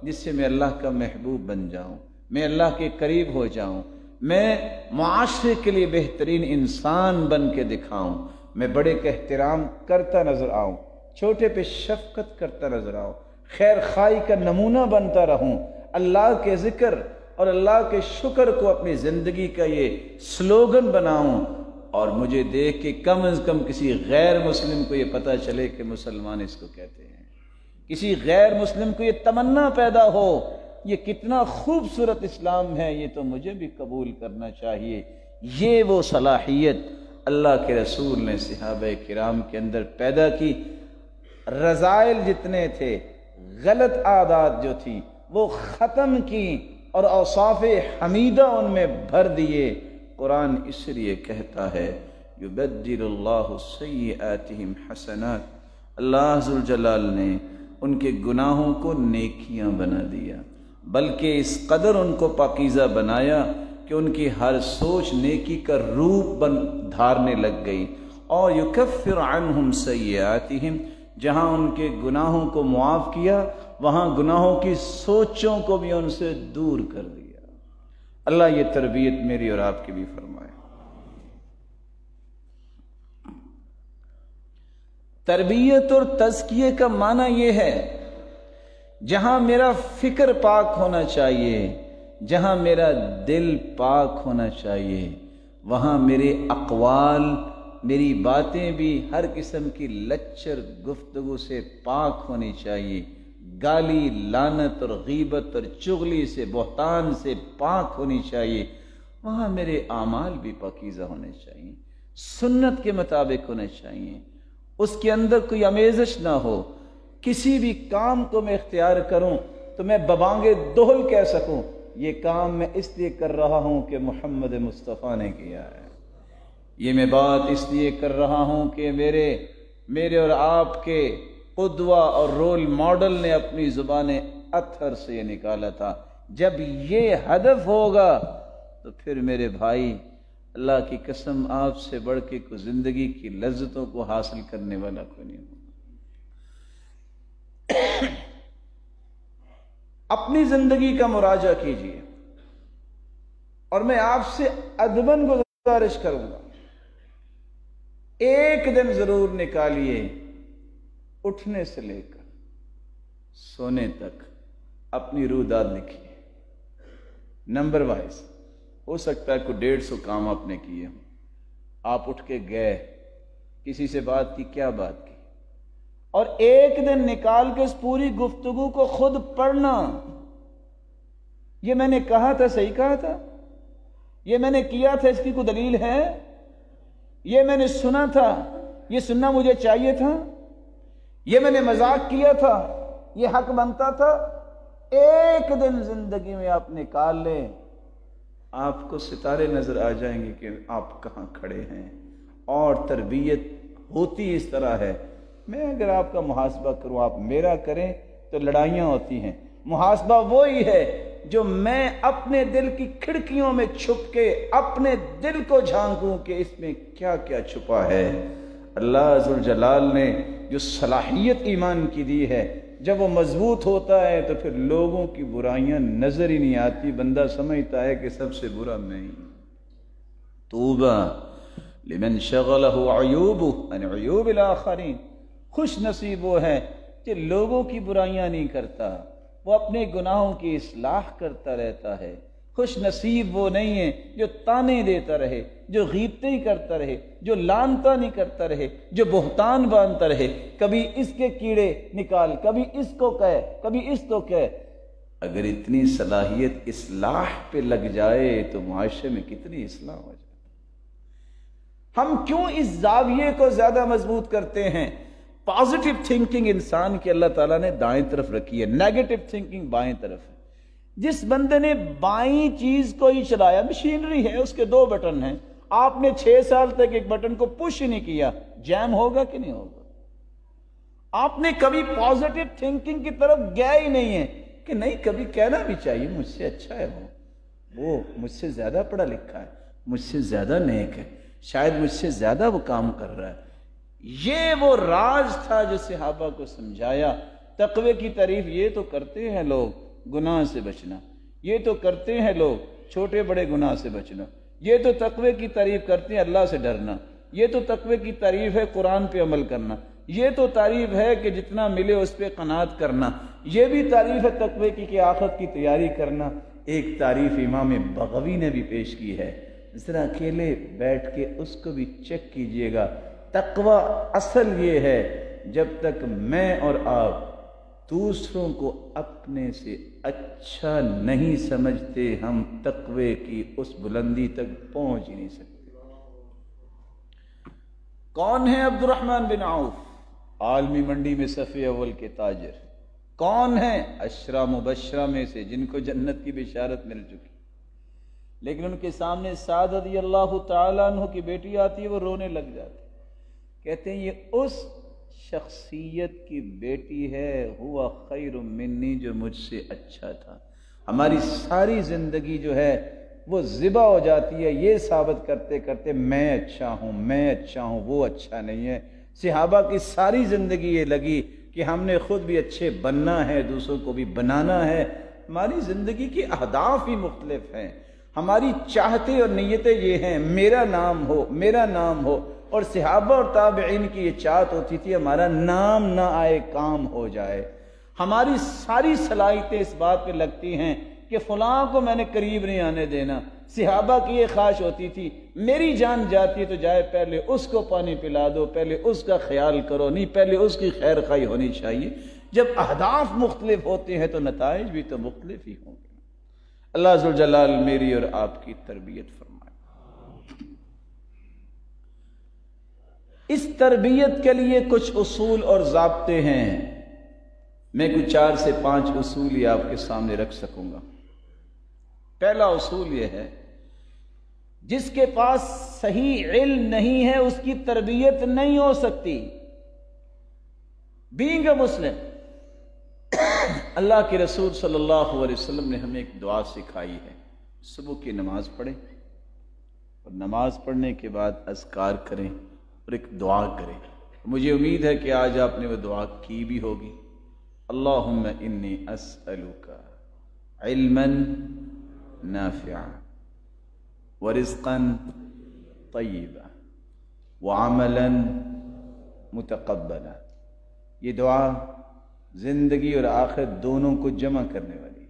جس سے میں اللہ کا محبوب بن جاؤں، میں اللہ کے قریب ہو جاؤں، میں معاشرے کے لیے بہترین انسان بن کے دکھاؤں، میں بڑے کا احترام کرتا نظر آؤں، چھوٹے پہ شفقت کرتا نظر آؤں، خیر خواہی کا نمونہ بنتا رہوں، اللہ کے ذکر اور اللہ کے شکر کو اپنی زندگی کا یہ سلوگن بناؤں، اور مجھے دیکھ کے کم از کم کسی غیر مسلم کو یہ پتہ چلے کہ مسلمان اس کو کہتے ہیں، کسی غیر مسلم کو یہ تمنا پیدا ہو یہ کتنا خوبصورت اسلام ہے، یہ تو مجھے بھی قبول کرنا چاہیے۔ یہ وہ صلاحیت اللہ کے رسول نے صحابہ کرام کے اندر پیدا کی۔ رذائل جتنے تھے، غلط عادات جو تھی وہ ختم کی اور اوصاف حمیدہ ان میں بھر دیے۔ قرآن اس لیے کہتا ہے یبدل اللہ سیئاتہم حسنات، اللہ ذوالجلال نے ان کے گناہوں کو نیکیاں بنا دیا، بلکہ اس قدر ان کو پاکیزہ بنایا کہ ان کی ہر سوچ نیکی کا روپ دھارنے لگ گئی۔ اور یکفر عنہم سیئاتہم، جہاں ان کے گناہوں کو معاف کیا وہاں گناہوں کی سوچوں کو بھی ان سے دور کر دیا۔ اللہ یہ تربیت میری اور آپ کی بھی فرمائے۔ تربیت اور تزکیے کا معنی یہ ہے جہاں میرا فکر پاک ہونا چاہیے، جہاں میرا دل پاک ہونا چاہیے، وہاں میرے اقوال، میری باتیں بھی ہر قسم کی لچر گفتگو سے پاک ہونی چاہیے، گالی، لعنت اور غیبت اور چغلی سے، بہتان سے پاک ہونی چاہیے۔ وہاں میرے اعمال بھی پاکیزہ ہونے چاہیے، سنت کے مطابق ہونے چاہیے، اس کے اندر کوئی آمیزش نہ ہو۔ کسی بھی کام کو میں اختیار کروں تو میں ببانگ دہل کہہ سکوں یہ کام میں اس لیے کر رہا ہوں کہ محمد مصطفیٰ نے کیا ہے، یہ میں بات اس لیے کر رہا ہوں کہ میرے اور آپ کے قدوہ اور رول ماڈل نے اپنی زبان اطہر سے یہ نکالا تھا۔ جب یہ ہدف ہوگا تو پھر میرے بھائی اللہ کی قسم آپ سے بڑھ کے کوئی زندگی کی لذتوں کو حاصل کرنے والا کوئی نہیں ہوگا۔ اپنی زندگی کا مراجعہ کیجئے، اور میں آپ سے ادباً گزارش کروں گا ایک دن ضرور نکالیے اٹھنے سے لے کر سونے تک اپنی روح داد لکھی ہے، نمبر وائز۔ ہو سکتا ہے کوئی 150 کام آپ نے کیے، آپ اٹھ کے گئے، کسی سے بات کی، کیا بات کی، اور ایک دن نکال کے اس پوری گفتگو کو خود پڑھنا، یہ میں نے کہا تھا، صحیح کہا تھا، یہ میں نے کیا تھا، اس کی کوئی دلیل ہے، یہ میں نے سنا تھا، یہ سننا مجھے چاہیے تھا، یہ میں نے مذاق کیا تھا، یہ حق بنتا تھا۔ ایک دن زندگی میں آپ نکال لیں، آپ کو ستارے نظر آ جائیں گے کہ آپ کہاں کھڑے ہیں۔ اور تربیت ہوتی اس طرح ہے، میں اگر آپ کا محاسبہ کروں، آپ میرا کریں، تو لڑائیاں ہوتی ہیں۔ محاسبہ وہی ہے جو میں اپنے دل کی کھڑکیوں میں چھپ کے اپنے دل کو جھانکوں کہ اس میں کیا کیا چھپا ہے۔ اللہ ذوالجلال نے جو صلاحیت ایمان کی دی ہے، جب وہ مضبوط ہوتا ہے تو پھر لوگوں کی برائیاں نظر ہی نہیں آتی، بندہ سمجھتا ہے کہ سب سے برا میں ہی۔ طوبیٰ لمن شغلہ عیوبہ عن عیوب الآخرین، خوش نصیب وہ ہے کہ لوگوں کی برائیاں نہیں کرتا، وہ اپنے گناہوں کی اصلاح کرتا رہتا ہے۔ خوش نصیب وہ نہیں ہے جو تانے دیتا رہے، جو غیبتیں کرتا رہے، جو لانتا نہیں کرتا رہے، جو بہتان باندھتا رہے، کبھی اس کے کیڑے نکال، کبھی اس کو کہے، کبھی اس کو کہے۔ اگر اتنی صلاحیت اصلاح پہ لگ جائے تو معاشرے میں کتنی اصلاح ہو جائے۔ ہم کیوں اس زاویے کو زیادہ مضبوط کرتے ہیں؟ پازیٹیو تھنکنگ انسان کی اللہ تعالیٰ نے دائیں طرف رکھی ہے، نیگیٹو تھنکنگ بائیں طرف ہے۔ جس بندے نے بائیں چیز کو ہی چلایا، مشینری ہے، اس کے 2 بٹن ہیں، آپ نے 6 سال تک ایک بٹن کو پش ہی نہیں کیا، جیم ہوگا کہ نہیں ہوگا؟ آپ نے کبھی پازیٹیو تھنکنگ کی طرف گیا ہی نہیں ہے کہ نہیں، کبھی کہنا بھی چاہیے مجھ سے اچھا ہے، وہ مجھ سے زیادہ پڑھا لکھا ہے، مجھ سے زیادہ نیک ہے، شاید مجھ سے زیادہ وہ کام کر رہا ہے۔ یہ وہ راز تھا جو صحابہ کو سمجھایا۔ تقوی کی تعریف یہ تو کرتے ہیں لوگ گناہ سے بچنا، یہ تو کرتے ہیں لوگ چھوٹے بڑے گناہ سے بچنا، یہ تو تقوی کی تعریف کرتے ہیں اللہ سے ڈرنا، یہ تو تقوی کی تعریف ہے قرآن پہ عمل کرنا، یہ تو تعریف ہے کہ جتنا ملے اس پہ قناعت کرنا، یہ بھی تعریف ہے تقوی کی کہ آخرت کی تیاری کرنا۔ ایک تعریف امام بغوی نے بھی پیش کی ہے، ذرا اکیلے بیٹھ کے اس کو بھی چیک کیجئے گا۔ تقوی اصل یہ ہے، جب تک میں اور آپ دوسروں کو اپنے سے اچھا نہیں سمجھتے، ہم تقوی کی اس بلندی تک پہنچ ہی نہیں سکتے۔ کون ہے عبد الرحمن بن عوف؟ عالمی منڈی میں صف اول کے تاجر۔ کون ہیں؟ 10 مبشرہ میں سے جن کو جنت کی بشارت مل چکی، لیکن ان کے سامنے سعد رضی اللہ تعالیٰ عنہ کی بیٹی آتی ہے، وہ رونے لگ جاتی، کہتے ہیں یہ اس شخصیت کی بیٹی ہے، ہوا خیر منی، جو مجھ سے اچھا تھا۔ ہماری ساری زندگی جو ہے وہ ذبح ہو جاتی ہے یہ ثابت کرتے کرتے میں اچھا ہوں، میں اچھا ہوں، وہ اچھا نہیں ہے۔ صحابہ کی ساری زندگی یہ لگی کہ ہم نے خود بھی اچھے بننا ہے، دوسروں کو بھی بنانا ہے۔ ہماری زندگی کی اہداف ہی مختلف ہیں، ہماری چاہتے اور نیتیں یہ ہیں میرا نام ہو، میرا نام ہو۔ اور صحابہ اور تابعین کی یہ چاہت ہوتی تھی ہمارا نام نہ آئے، کام ہو جائے۔ ہماری ساری صلاحیتیں اس بات پہ لگتی ہیں کہ فلاں کو میں نے قریب نہیں آنے دینا۔ صحابہ کی یہ خواہش ہوتی تھی میری جان جاتی ہے تو جائے پہلے اس کو پانی پلا دو، پہلے اس کا خیال کرو، نہیں پہلے اس کی خیر خواہی ہونی چاہیے۔ جب اہداف مختلف ہوتے ہیں تو نتائج بھی تو مختلف ہی ہوں گے۔ اللہ ذوالجلال میری اور آپ کی تربیت فرمائے۔ اس تربیت کے لیے کچھ اصول اور ضابطے ہیں، میں کچھ 4 سے 5 اصول ہی آپ کے سامنے رکھ سکوں گا۔ پہلا اصول یہ ہے، جس کے پاس صحیح علم نہیں ہے اس کی تربیت نہیں ہو سکتی۔ بینگ اے مسلم، اللہ کے رسول صلی اللہ علیہ وسلم نے ہمیں ایک دعا سکھائی ہے، صبح کی نماز پڑھیں اور نماز پڑھنے کے بعد اذکار کریں اور ایک دعا کریں۔ مجھے امید ہے کہ آج آپ نے وہ دعا کی بھی ہوگی۔ اللہم انی اسألک علما نافعا ورزقا طیبا وعملا متقبلا یہ دعا زندگی اور آخرت دونوں کو جمع کرنے والی ہے۔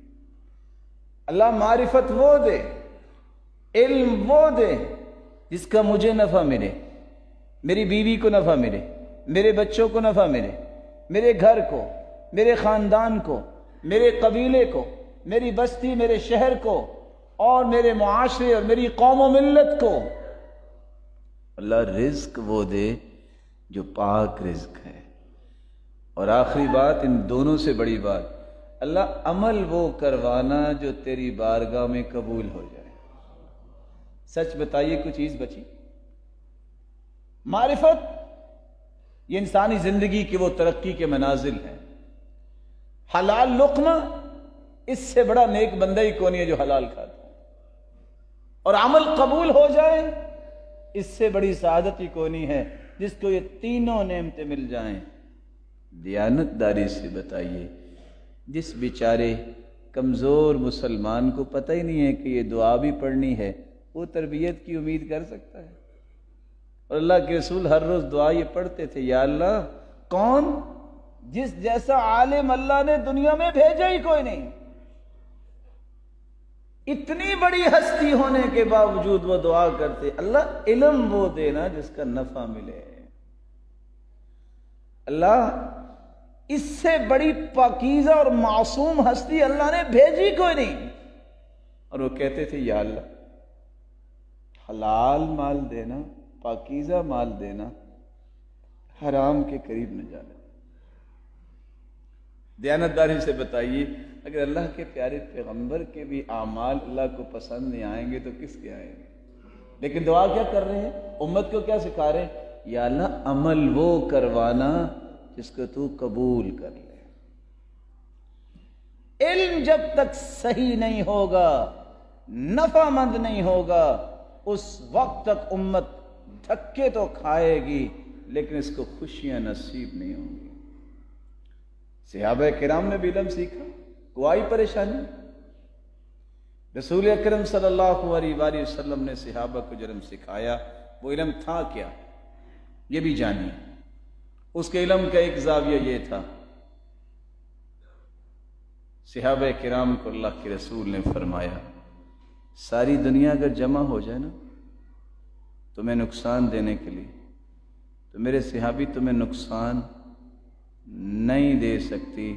اللہ معرفت وہ دے، علم وہ دے جس کا مجھے نفع ملے، میری بیوی کو نفع ملے، میرے بچوں کو نفع ملے، میرے گھر کو، میرے خاندان کو، میرے قبیلے کو، میری بستی، میرے شہر کو، اور میرے معاشرے اور میری قوم و ملت کو۔ اللہ رزق وہ دے جو پاک رزق ہے، اور آخری بات، ان دونوں سے بڑی بات، اللہ عمل وہ کروانا جو تیری بارگاہ میں قبول ہو جائے۔ سچ بتائیے کوئی چیز بچی؟ معرفت یہ انسانی زندگی کی وہ ترقی کے منازل ہیں۔ حلال لقمہ، اس سے بڑا نیک بندہ ہی کون ہے جو حلال کھاتا ہے، اور عمل قبول ہو جائے، اس سے بڑی سعادت ہی کونی ہے جس کو یہ تینوں نعمتیں مل جائیں۔ دیانتداری سے بتائیے، جس بیچارے کمزور مسلمان کو پتہ ہی نہیں ہے کہ یہ دعا بھی پڑھنی ہے، وہ تربیت کی امید کر سکتا ہے؟ اور اللہ کے رسول ہر روز دعا یہ پڑھتے تھے، یا اللہ، کون جس جیسا عالم اللہ نے دنیا میں بھیجا ہی کوئی نہیں، اتنی بڑی ہستی ہونے کے باوجود وہ دعا کرتے، اللہ علم وہ دینا جس کا نفع ملے۔ اللہ، اس سے بڑی پاکیزہ اور معصوم ہستی اللہ نے بھیجی کوئی نہیں۔ اور وہ کہتے تھے، یا اللہ، حلال مال دینا، پاکیزہ مال دینا، حرام کے قریب نہ جانا۔ دیانتداری سے بتائیے، اگر اللہ کے پیارے پیغمبر کے بھی اعمال اللہ کو پسند نہیں آئیں گے تو کس کے آئیں گے؟ لیکن دعا کیا کر رہے ہیں؟ امت کو کیا سکھا رہے ہیں؟ یا اللہ، عمل وہ کروانا جس کو تو قبول کر لے۔ علم جب تک صحیح نہیں ہوگا، نفع مند نہیں ہوگا، اس وقت تک امت دھکے تو کھائے گی لیکن اس کو خوشیاں نصیب نہیں ہوں گی۔ صحابہ کرام نے بھی علم سیکھا، کوئی پریشانی؟ رسول اکرم صلی اللہ علیہ وآلہ وسلم نے صحابہ کو جو علم سکھایا، وہ علم تھا کیا؟ یہ بھی جانیے۔ اس کے علم کا ایک زاویہ یہ تھا، صحابہ کرام کو اللہ کے رسول نے فرمایا، ساری دنیا اگر جمع ہو جائے نا تمہیں نقصان دینے کے لیے، تو میرے صحابی تمہیں نقصان نہیں دے سکتی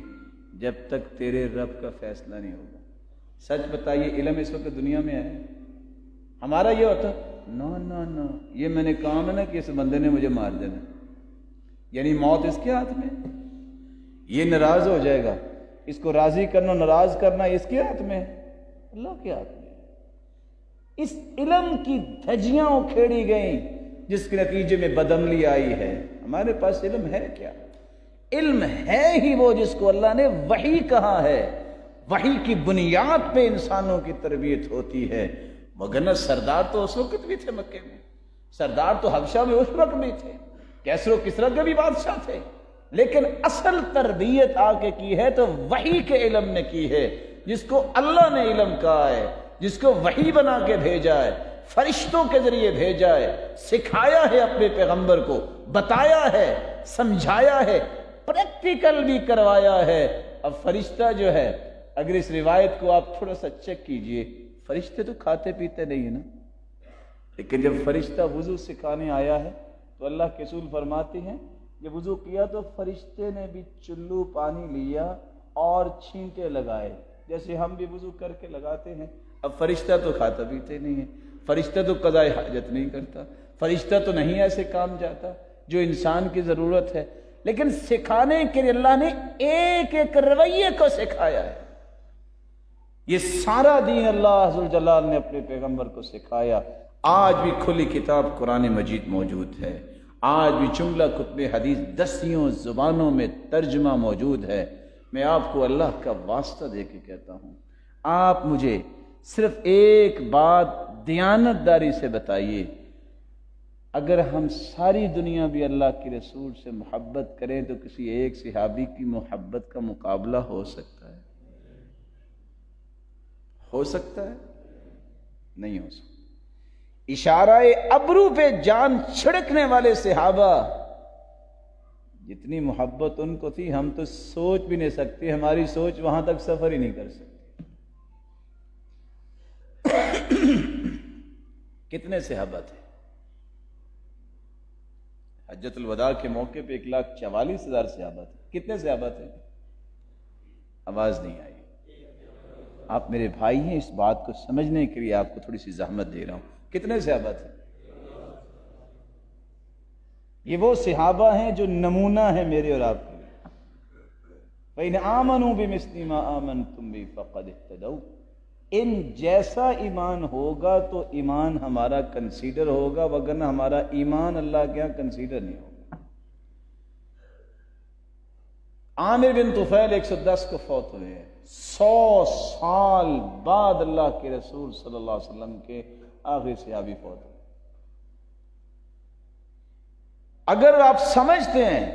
جب تک تیرے رب کا فیصلہ نہیں ہوگا۔ سچ بتائیے، علم اس وقت دنیا میں ہے؟ ہمارا یہ ہوتا، نہ یہ میں نے کہا نا کہ اس بندے نے مجھے مار دینا، یعنی موت اس کے ہاتھ میں، یہ ناراض ہو جائے گا، اس کو راضی کرنا ناراض کرنا اس کے ہاتھ میں، اللہ کے ہاتھ میں۔ اس علم کی دھجیاں اکھیڑی گئیں جس کے نتیجے میں بدعملی آئی ہے۔ ہمارے پاس علم ہے کیا؟ علم ہے ہی وہ جس کو اللہ نے وحی کہا ہے، وحی کی بنیاد پہ انسانوں کی تربیت ہوتی ہے۔ مگر سردار تو اس وقت بھی تھے مکے میں، سردار تو حبشہ میں اس وقت بھی تھے، کیسر و کسرا کے بھی بادشاہ تھے، لیکن اصل تربیت آ کے کی ہے تو وحی کے علم نے کی ہے، جس کو اللہ نے علم کہا ہے، جس کو وحی بنا کے بھیجا ہے، فرشتوں کے ذریعے بھیجا ہے، سکھایا ہے اپنے پیغمبر کو، بتایا ہے، سمجھایا ہے، پریکٹیکل بھی کروایا ہے۔ اب فرشتہ جو ہے، اگر اس روایت کو آپ تھوڑا سا چیک کیجئے، فرشتے تو کھاتے پیتے نہیں ہیں نا، لیکن جب فرشتہ وضو سکھانے آیا ہے تو اللہ کے رسول فرماتے ہیں جب وضو کیا تو فرشتے نے بھی چلو پانی لیا اور چھینٹے لگائے، جیسے ہم بھی وضو کر کے لگاتے ہیں۔ اب فرشتہ تو کھاتا پیتے نہیں ہے، فرشتہ تو قضاء حاجت نہیں کرتا، فرشتہ تو نہیں ایسے کام جاتا جو انسان کی ضرورت ہے، لیکن سکھانے کے لیے اللہ نے ایک ایک رویے کو سکھایا ہے۔ یہ سارا دین اللہ ذوالجلال نے اپنے پیغمبر کو سکھایا۔ آج بھی کھلی کتاب قرآن مجید موجود ہے، آج بھی جملہ کتب حدیث 10 زبانوں میں ترجمہ موجود ہے۔ میں آپ کو اللہ کا واسطہ دے کے کہتا ہوں، آپ مجھے صرف ایک بات دیانتداری سے بتائیے، اگر ہم ساری دنیا بھی اللہ کے رسول سے محبت کریں تو کسی ایک صحابی کی محبت کا مقابلہ ہو سکتا ہے؟ ہو سکتا ہے؟ نہیں ہو سکتا۔ اشارہ ابرو پہ جان چھڑکنے والے صحابہ جتنی محبت ان کو تھی ہم تو سوچ بھی نہیں سکتے، ہماری سوچ وہاں تک سفر ہی نہیں کر سکتی۔ کتنے صحابہ تھے؟ حجۃ الوداع کے موقع پہ 1,44,000 صحابہ تھے۔ کتنے صحابہ تھے؟ آواز نہیں آئی۔ آپ میرے بھائی ہیں، اس بات کو سمجھنے کے لیے آپ کو تھوڑی سی زحمت دے رہا ہوں۔ کتنے صحابہ تھے؟ یہ وہ صحابہ ہیں جو نمونہ ہیں میرے اور آپ کے لیے۔ فَإِنْ آمَنُوا بِمِثْلِ مَا آمَنْتُمْ بِهِ فَقَدِ اهْتَدَوْا۔ ان جیسا ایمان ہوگا تو ایمان ہمارا کنسیڈر ہوگا، وگرنہ ہمارا ایمان اللہ کے ہاں کنسیڈر نہیں ہوگا۔ عامر بن طفیل 110 کو فوت ہوئے ہیں، 100 سال بعد اللہ کے رسول صلی اللہ علیہ وسلم کے آخری صحابی فوت ہوئے۔ اگر آپ سمجھتے ہیں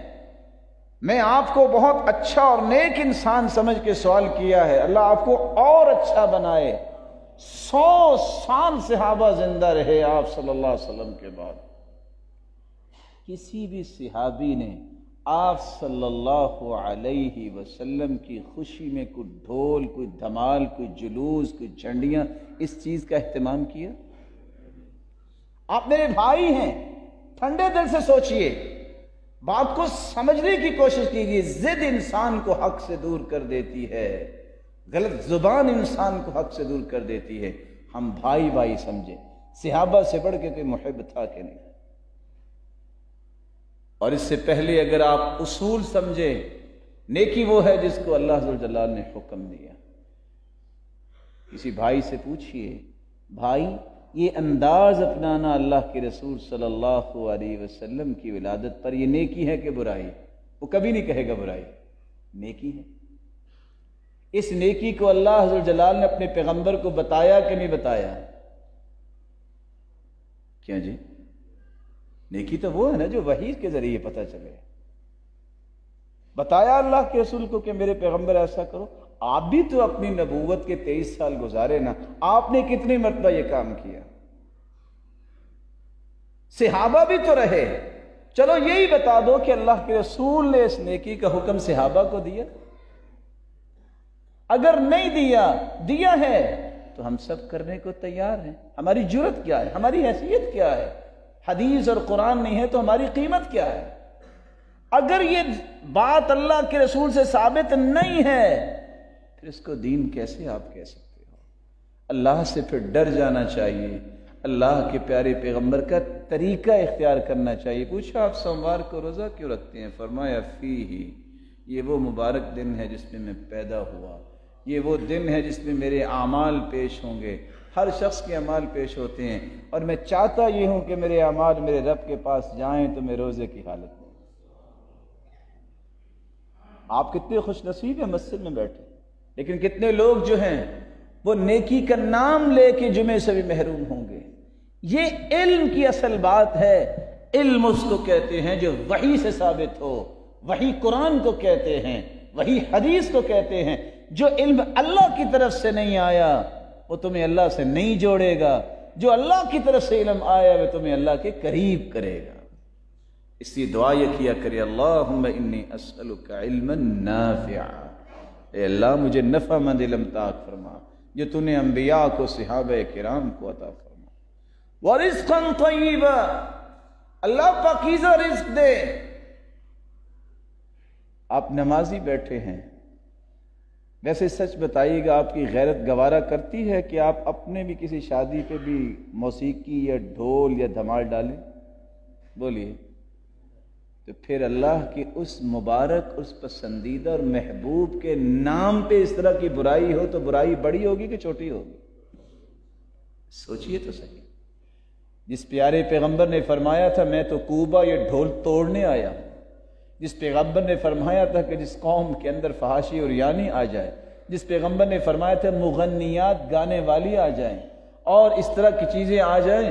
میں آپ کو بہت اچھا اور نیک انسان سمجھ کے سوال کیا ہے، اللہ آپ کو اور اچھا بنائے، 100 سال صحابہ زندہ رہے آپ صلی اللہ علیہ وسلم کے بعد، کسی بھی صحابی نے آپ صلی اللہ علیہ وسلم کی خوشی میں کوئی ڈھول، کوئی دھمال، کوئی جلوس، کوئی جھنڈیاں، اس چیز کا اہتمام کیا؟ آپ میرے بھائی ہیں، ٹھنڈے دل سے سوچئے، بات کو سمجھنے کی کوشش کیجیے۔ ضد انسان کو حق سے دور کر دیتی ہے، غلط زبان انسان کو حق سے دور کر دیتی ہے۔ ہم بھائی بھائی سمجھیں، صحابہ سے بڑھ کے کوئی محب تھا کہ نہیں؟ اور اس سے پہلے اگر آپ اصول سمجھیں، نیکی وہ ہے جس کو اللہ ذو الجلال نے حکم دیا۔ کسی بھائی سے پوچھئے، بھائی یہ انداز اپنانا اللہ کے رسول صلی اللہ علیہ وسلم کی ولادت پر، یہ نیکی ہے کہ برائی؟ وہ کبھی نہیں کہے گا برائی، نیکی ہے۔ اس نیکی کو اللہ عز و جلال نے اپنے پیغمبر کو بتایا کہ نہیں بتایا؟ کیا جی؟ نیکی تو وہ ہے نا جو وحی کے ذریعے پتہ چلے۔ بتایا اللہ کے رسول کو کہ میرے پیغمبر ایسا کرو۔ آپ بھی تو اپنی نبوت کے 23 سال گزارے نا، آپ نے کتنی مرتبہ یہ کام کیا؟ صحابہ بھی تو رہے، چلو یہی بتا دو کہ اللہ کے رسول نے اس نیکی کا حکم صحابہ کو دیا؟ اگر نہیں دیا ہے تو ہم سب کرنے کو تیار ہیں۔ ہماری جرت کیا ہے؟ ہماری حیثیت کیا ہے؟ حدیث اور قرآن نہیں ہے تو ہماری قیمت کیا ہے؟ اگر یہ بات اللہ کے رسول سے ثابت نہیں ہے پھر اس کو دین کیسے آپ کہہ سکتے ہو؟ اللہ سے پھر ڈر جانا چاہیے، اللہ کے پیارے پیغمبر کا طریقہ اختیار کرنا چاہیے۔ پوچھا آپ سوموار کو روزہ کیوں رکھتے ہیں؟ فرمایا فیہ، یہ وہ مبارک دن ہے جس میں میں پیدا ہوا، یہ وہ دن ہے جس میں میرے اعمال پیش ہوں گے۔ ہر شخص کے اعمال پیش ہوتے ہیں، اور میں چاہتا یہ ہوں کہ میرے اعمال میرے رب کے پاس جائیں تو میں روزے کی حالت میں۔ آپ کتنے خوش نصیب ہیں مسجد میں بیٹھے، لیکن کتنے لوگ جو ہیں وہ نیکی کا نام لے کے جمعے سے بھی محروم ہوں گے۔ یہ علم کی اصل بات ہے۔ علم اس کو کہتے ہیں جو وحی سے ثابت ہو، وحی قرآن کو کہتے ہیں، وحی حدیث کو کہتے ہیں۔ جو علم اللہ کی طرف سے نہیں آیا وہ تمہیں اللہ سے نہیں جوڑے گا، جو اللہ کی طرف سے علم آیا وہ تمہیں اللہ کے قریب کرے گا۔ اس لیے دعا یہ کیا کرے، اللہم انی اسألک علما نافعا، اے اللہ مجھے نفع مند علم عطا فرما جو تو نے انبیاء کو، صحابہ کرام کو عطا فرما۔ ورزقا طیبا، اللہ پاکیزہ رزق دے۔ آپ نمازی بیٹھے ہیں، ویسے سچ بتائیے گا آپ کی غیرت گوارا کرتی ہے کہ آپ اپنے بھی کسی شادی پہ بھی موسیقی یا ڈھول یا دھمال ڈالیں؟ بولیے۔ تو پھر اللہ کی اس مبارک، اس پسندیدہ اور محبوب کے نام پہ اس طرح کی برائی ہو تو برائی بڑی ہوگی کہ چھوٹی ہوگی؟ سوچئے تو صحیح۔ جس پیارے پیغمبر نے فرمایا تھا میں تو کوبہ یہ ڈھول توڑنے آیا ہوں، جس پیغمبر نے فرمایا تھا کہ جس قوم کے اندر فحاشی اور یانی آ جائے، جس پیغمبر نے فرمایا تھا مغنیات گانے والی آ جائیں اور اس طرح کی چیزیں آ جائیں،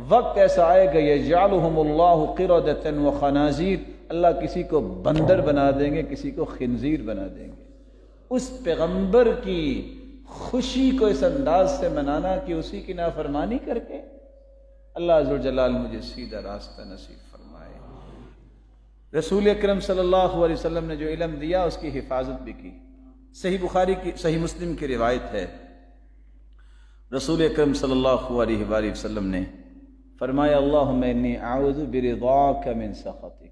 وقت ایسا آئے گا یجعلہم اللہ قردۃ وخنازیر، اللہ کسی کو بندر بنا دیں گے، کسی کو خنزیر بنا دیں گے۔ اس پیغمبر کی خوشی کو اس انداز سے منانا کہ اسی کی نافرمانی کر کے، اللہ عز و جلال مجھے سیدھا راستہ نصیب فرمائے۔ رسول اکرم صلی اللہ علیہ وسلم نے جو علم دیا اس کی حفاظت بھی کی۔ صحیح مسلم کی روایت ہے، رسول اکرم صلی اللہ علیہ وآلہ وسلم نے فرمایا اللہم انی اعوذ برضاک من سخطک،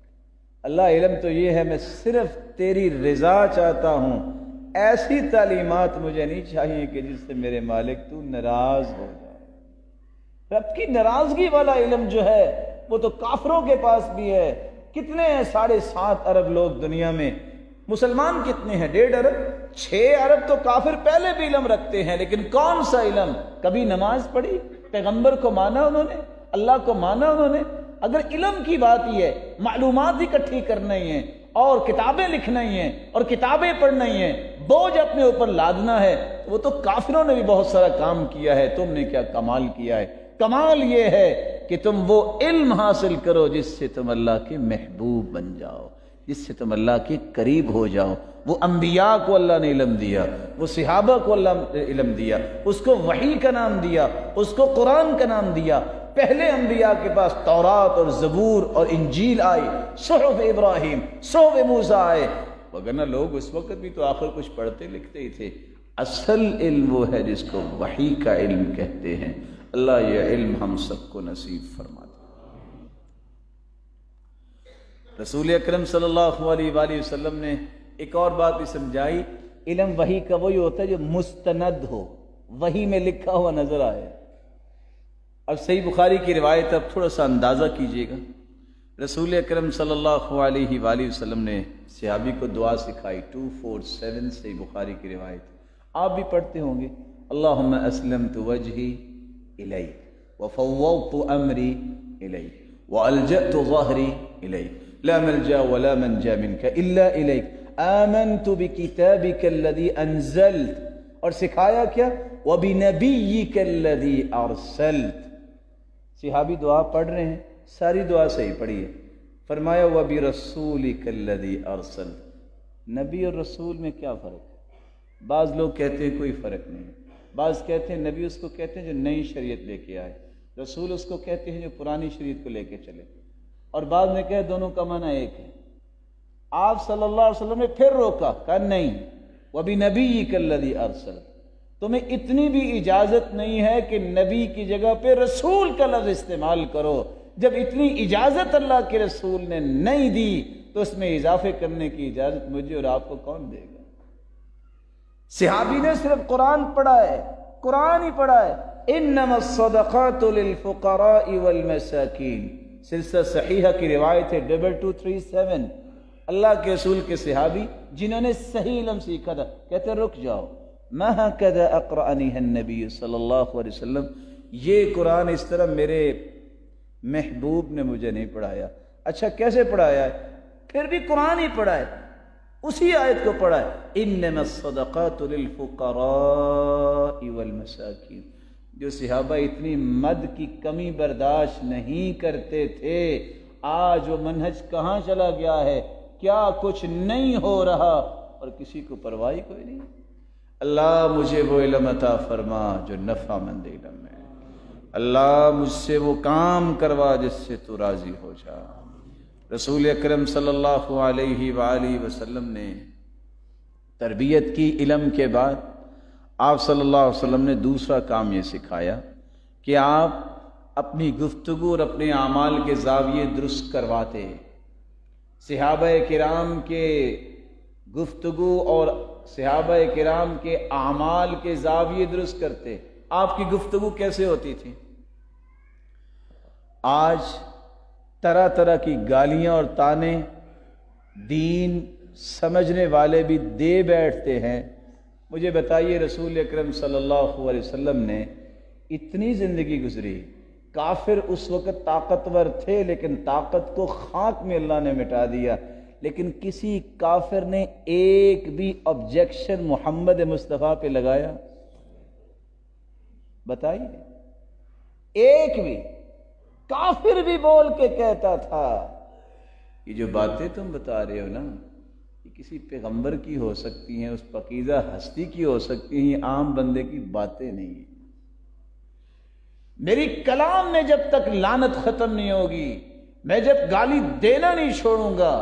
اللہ علم تو یہ ہے میں صرف تیری رضا چاہتا ہوں، ایسی تعلیمات مجھے نہیں چاہیے کہ جس سے میرے مالک تو ناراض ہو جائے۔ رب کی ناراضگی والا علم جو ہے وہ تو کافروں کے پاس بھی ہے۔ کتنے ہیں 7.5 ارب لوگ دنیا میں، مسلمان کتنے ہیں؟ 1.5 ارب، 6 ارب تو کافر پہلے بھی علم رکھتے ہیں، لیکن کون سا علم؟ کبھی نماز پڑھی؟ پیغمبر کو مانا انہوں نے؟ اللہ کو مانا انہوں نے؟ اگر علم کی بات ہی ہے، معلومات اکٹھی کرنا ہی ہے اور کتابیں لکھنا ہی ہیں اور کتابیں پڑھنا ہی ہیں، بوجھ اپنے اوپر لادنا ہے، وہ تو کافروں نے بھی بہت سارا کام کیا ہے، تم نے کیا کمال کیا ہے؟ کمال یہ ہے کہ تم وہ علم حاصل کرو جس سے تم اللہ کے محبوب بن جاؤ، جس سے تم اللہ کے قریب ہو جاؤ۔ وہ انبیاء کو اللہ نے علم دیا، وہ صحابہ کو اللہ نے علم دیا، اس کو وحی کا نام دیا، اس کو قرآن کا نام دیا۔ پہلے انبیاء کے پاس تورات اور زبور اور انجیل آئی، صحف ابراہیم، صحف موسیٰ آئے، وگرنہ لوگ اس وقت بھی تو آخر کچھ پڑھتے لکھتے ہی تھے۔ اصل علم وہ ہے جس کو وحی کا علم کہتے ہیں۔ اللہ یہ علم ہم سب کو نصیب فرما دے۔ رسول اکرم صلی اللہ علیہ وآلہ وسلم نے ایک اور بات بھی سمجھائی، علم وحی کا وہی ہوتا ہے جو مستند ہو، وحی میں لکھا ہوا نظر آئے۔ اب صحیح بخاری کی روایت اب تھوڑا سا اندازہ کیجئے گا، رسول اکرم صلی اللہ علیہ وآلہ وسلم نے صحابی کو دعا سکھائی، 247 صحیح بخاری کی روایت، آپ بھی پڑھتے ہوں گے، اللہم اسلمت وجہی الیک وفوضت امری الیک والجأت ظہری الیک لا ملجا ولا منجا منک الا الیک آمنت بکتابک الذی انزلت، اور سکھایا کیا؟ وبنبیک الذی ارسلت۔ صحابی دعا پڑھ رہے ہیں، ساری دعا صحیح پڑھی ہے، فرمایا وبرسولک الذی ارسلت۔ نبی اور رسول میں کیا فرق ہے؟ بعض لوگ کہتے ہیں کوئی فرق نہیں، بعض کہتے ہیں نبی اس کو کہتے ہیں جو نئی شریعت لے کے آئے، رسول اس کو کہتے ہیں جو پرانی شریعت کو لے کے چلے، اور بعض نے کہا دونوں کا معنی ایک ہے۔ آپ صلی اللہ علیہ وسلم نے پھر روکا، کہا نہیں، وَبِنَبِيِّكَ الَّذِي أَرْسَلَ، تمہیں اتنی بھی اجازت نہیں ہے کہ نبی کی جگہ پہ رسول کا لفظ استعمال کرو۔ جب اتنی اجازت اللہ کے رسول نے نہیں دی تو اس میں اضافے کرنے کی اجازت مجھے اور آپ کو کون دے گا؟ صحابی نے صرف قرآن پڑھا ہے، قرآن ہی پڑھا ہے، انما الصدقات للفقراء والمساکین، سلسلہ صحیحہ کی روایت ہے 2237۔ اللہ کے رسول کے صحابی جنہوں نے صحیح علم سیکھا تھا کہتے رک جاؤ، ما هكذا اقرأنیہ النبی صلی اللہ علیہ وسلم، یہ قرآن اس طرح میرے محبوب نے مجھے نہیں پڑھایا۔ اچھا کیسے پڑھایا ہے؟ پھر بھی قرآن ہی پڑھا ہے، اسی آیت کو پڑھا ہے، انما الصدقات للفقراء والمساکین۔ جو صحابہ اتنی مد کی کمی برداشت نہیں کرتے تھے، آج وہ منہج کہاں چلا گیا ہے؟ کیا کچھ نہیں ہو رہا اور کسی کو پرواہ کوئی نہیں۔ اللہ مجھے وہ علم عطا فرما جو نفع مند علم ہے، اللہ مجھ سے وہ کام کروا جس سے تو راضی ہو جا۔ رسول اکرم صلی اللہ علیہ وآلہ وسلم نے تربیت کی علم کے بعد، آپ صلی اللہ علیہ وسلم نے دوسرا کام یہ سکھایا کہ آپ اپنی گفتگو اور اپنے اعمال کے زاویے درست کرواتے۔ صحابہ کرام کے گفتگو اور صحابہ کرام کے اعمال کے زاویے درست کرتے۔ آپ کی گفتگو کیسے ہوتی تھی؟ آج طرح طرح کی گالیاں اور طعنے دین سمجھنے والے بھی دے بیٹھتے ہیں۔ مجھے بتائیے رسول اکرم صلی اللہ علیہ وسلم نے اتنی زندگی گزری، کافر اس وقت طاقتور تھے لیکن طاقت کو خاک میں اللہ نے مٹا دیا، لیکن کسی کافر نے ایک بھی آبجیکشن محمد مصطفیٰ پہ لگایا؟ بتائیے، ایک بھی کافر بھی بول کے کہتا تھا یہ جو باتیں تم بتا رہے ہو نا، یہ کسی پیغمبر کی ہو سکتی ہیں، اس پاکیزہ ہستی کی ہو سکتی ہیں، عام بندے کی باتیں نہیں ہیں۔ میری کلام میں جب تک لعنت ختم نہیں ہوگی، میں جب گالی دینا نہیں چھوڑوں گا،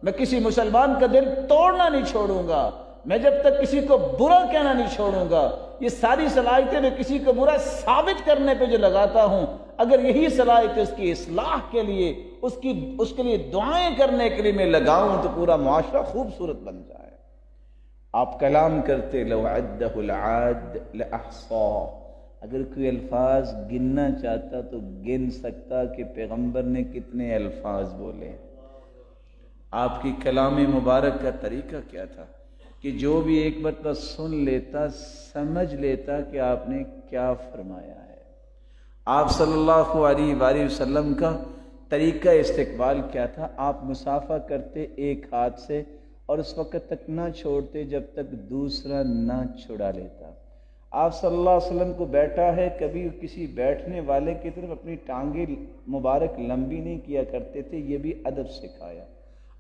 میں کسی مسلمان کا دل توڑنا نہیں چھوڑوں گا، میں جب تک کسی کو برا کہنا نہیں چھوڑوں گا، یہ ساری صلاحیتیں میں کسی کو برا ثابت کرنے پہ جو لگاتا ہوں، اگر یہی صلاحیت اس کی اصلاح کے لیے، اس کے لیے دعائیں کرنے کے لیے میں لگاؤں تو پورا معاشرہ خوبصورت بن جائے۔ آپ کلام کرتے لو عدہ العاد لأحصاہ، اگر کوئی الفاظ گننا چاہتا تو گن سکتا کہ پیغمبر نے کتنے الفاظ بولے۔ آپ کی کلام مبارک کا طریقہ کیا تھا کہ جو بھی ایک مرتبہ سن لیتا سمجھ لیتا کہ آپ نے کیا فرمایا ہے۔ آپ صلی اللہ علیہ وآلہ وسلم کا طریقہ استقبال کیا تھا؟ آپ مصافحہ کرتے ایک ہاتھ سے اور اس وقت تک نہ چھوڑتے جب تک دوسرا نہ چھڑا لیتا۔ آپ صلی اللہ علیہ وسلم کو بیٹھا ہے، کبھی کسی بیٹھنے والے کی طرف اپنی ٹانگیں مبارک لمبی نہیں کیا کرتے تھے، یہ بھی ادب سکھایا۔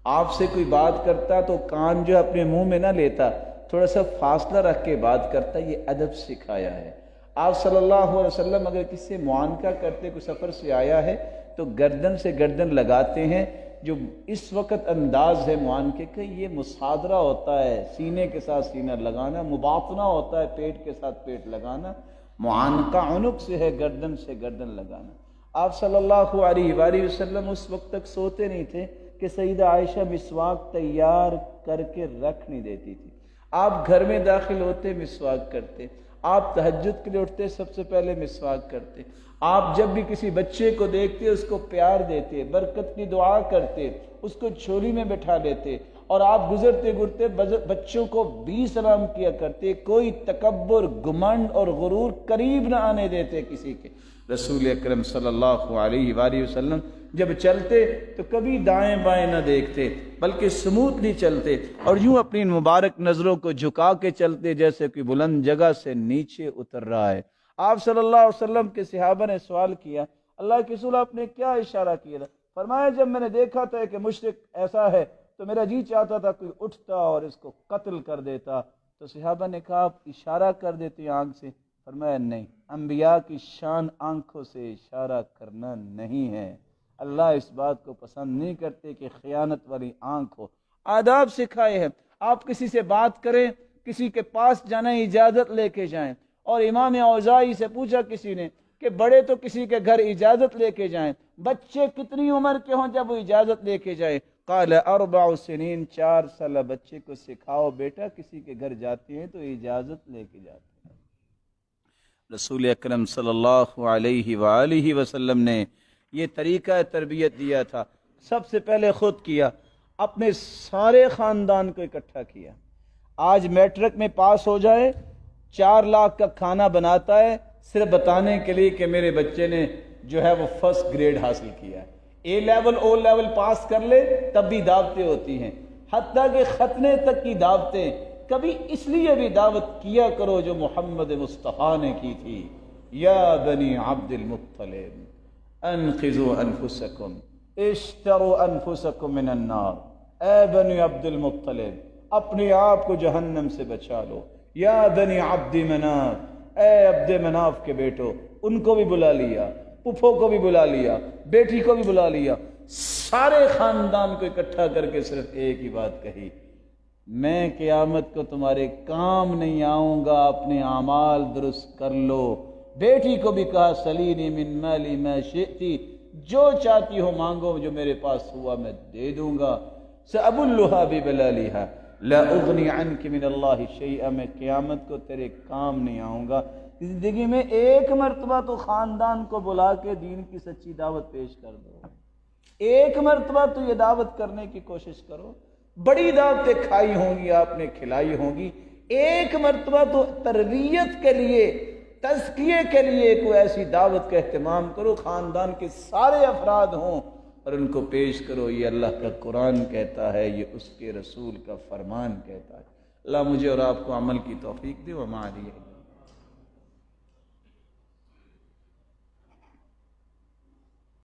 آپ سے کوئی بات کرتا تو کان جو اپنے منہ میں نہ لیتا، تھوڑا سا فاصلہ رکھ کے بات کرتا، یہ ادب سکھایا ہے۔ آپ صلی اللہ علیہ وسلم اگر کسی سے معانقہ کرتے، کوئی سفر سے آیا ہے تو گردن سے گردن لگاتے ہیں، جو اس وقت انداز ہے معانقے کا، یہ مصادرہ ہوتا ہے، سینے کے ساتھ سینہ لگانا، مباطنہ ہوتا ہے پیٹ کے ساتھ پیٹ لگانا، معانقہ عنق سے ہے گردن سے گردن لگانا۔ آپ صلی اللہ علیہ وآلہ وسلم اس وقت تک سوتے نہیں تھے کہ سیدہ عائشہ مسواک تیار کر کے رکھ نہیں دیتی تھی۔ آپ گھر میں داخل ہوتے مسواک کرتے، آپ تہجد کے لیے اٹھتے سب سے پہلے مسواک کرتے، آپ جب بھی کسی بچے کو دیکھتے اس کو پیار دیتے، برکت کی دعا کرتے، اس کو جھولی میں بٹھا لیتے، اور آپ گزرتے گزرتے بچوں کو بھی سلام کیا کرتے، کوئی تکبر، گمنڈ اور غرور قریب نہ آنے دیتے کسی کے۔ رسول اکرم صلی اللہ علیہ وآلہ وسلم جب چلتے تو کبھی دائیں بائیں نہ دیکھتے، بلکہ سموتھلی چلتے اور یوں اپنی مبارک نظروں کو جھکا کے چلتے جیسے کہ بلند جگہ سے نیچے اتر رہا ہے۔ آپ صلی اللہ علیہ وسلم کے صحابہ نے سوال کیا، اللہ کے رسول آپ نے کیا اشارہ کیا تھا؟ فرمایا جب میں نے دیکھا تھا کہ مشرک ایسا ہے تو میرا جی چاہتا تھا کوئی اٹھتا اور اس کو قتل کر دیتا، تو صحابہ نے کہا آپ اشارہ کر دیتے آنکھ سے؟ فرمایا نہیں، انبیاء کی شان آنکھوں سے اشارہ کرنا نہیں ہے، اللہ اس بات کو پسند نہیں کرتے کہ خیانت والی آنکھ ہو۔ آداب سکھائے ہیں، آپ کسی سے بات کریں، کسی کے پاس جانا اجازت لے کے جائیں، اور امام اوزاعی سے پوچھا کسی نے کہ بڑے تو کسی کے گھر اجازت لے کے جائیں، بچے کتنی عمر کے ہوں جب وہ اجازت لے کے جائیں؟ قال 4 سنین، 4 سال بچے کو سکھاؤ بیٹا کسی کے گھر جاتے ہیں تو اجازت لے کے جاتے ہیں۔ رسول اکرم صلی اللہ علیہ وآلہ وسلم نے یہ طریقہ تربیت دیا تھا۔ سب سے پہلے خود کیا، اپنے سارے خاندان کو اکٹھا کیا۔ آج میٹرک میں پاس ہو جائے، 4 لاکھ کا کھانا بناتا ہے صرف بتانے کے لیے کہ میرے بچے نے جو ہے وہ فرسٹ گریڈ حاصل کیا ہے، اے لیول او لیول پاس کر لے تب بھی دعوتیں ہوتی ہیں، حتیٰ کہ ختنے تک کی دعوتیں۔ کبھی اس لیے بھی دعوت کیا کرو جو محمد مصطفیٰ نے کی تھی، یا بنی عبد المطلب انقذوا انفسکم اشتروا انفسکم من النار، اے بنی عبد المطلب اپنے آپ کو جہنم سے بچا لو، یا بنی عبد مناف، اے عبد مناف کے بیٹو، ان کو بھی بلا لیا، پھپھو کو بھی بلا لیا، بیٹی کو بھی بلا لیا، سارے خاندان کو اکٹھا کر کے صرف ایک ہی بات کہی، میں قیامت کو تمہارے کام نہیں آؤں گا، اپنے اعمال درست کر لو۔ بیٹی کو بھی کہا سلینی من مالی ما شئتی، جو چاہتی ہو مانگو، جو میرے پاس ہوا میں دے دوں گا، سأبلھا ببلالھا لا اغنی عنک من اللہ شیئا، میں قیامت کو تیرے کام نہیں آؤں گا۔ زندگی میں ایک مرتبہ تو خاندان کو بلا کے دین کی سچی دعوت پیش کر دو، ایک مرتبہ تو یہ دعوت کرنے کی کوشش کرو۔ بڑی دعوتیں کھائی ہوں گی، آپ نے کھلائی ہوں گی، ایک مرتبہ تو تربیت کے لیے، تزکیے کے لیے کوئی ایسی دعوت کا اہتمام کرو، خاندان کے سارے افراد ہوں اور ان کو پیش کرو۔ یہ اللہ کا قرآن کہتا ہے، یہ اس کے رسول کا فرمان کہتا ہے۔ اللہ مجھے اور آپ کو عمل کی توفیق دے، وما علیہ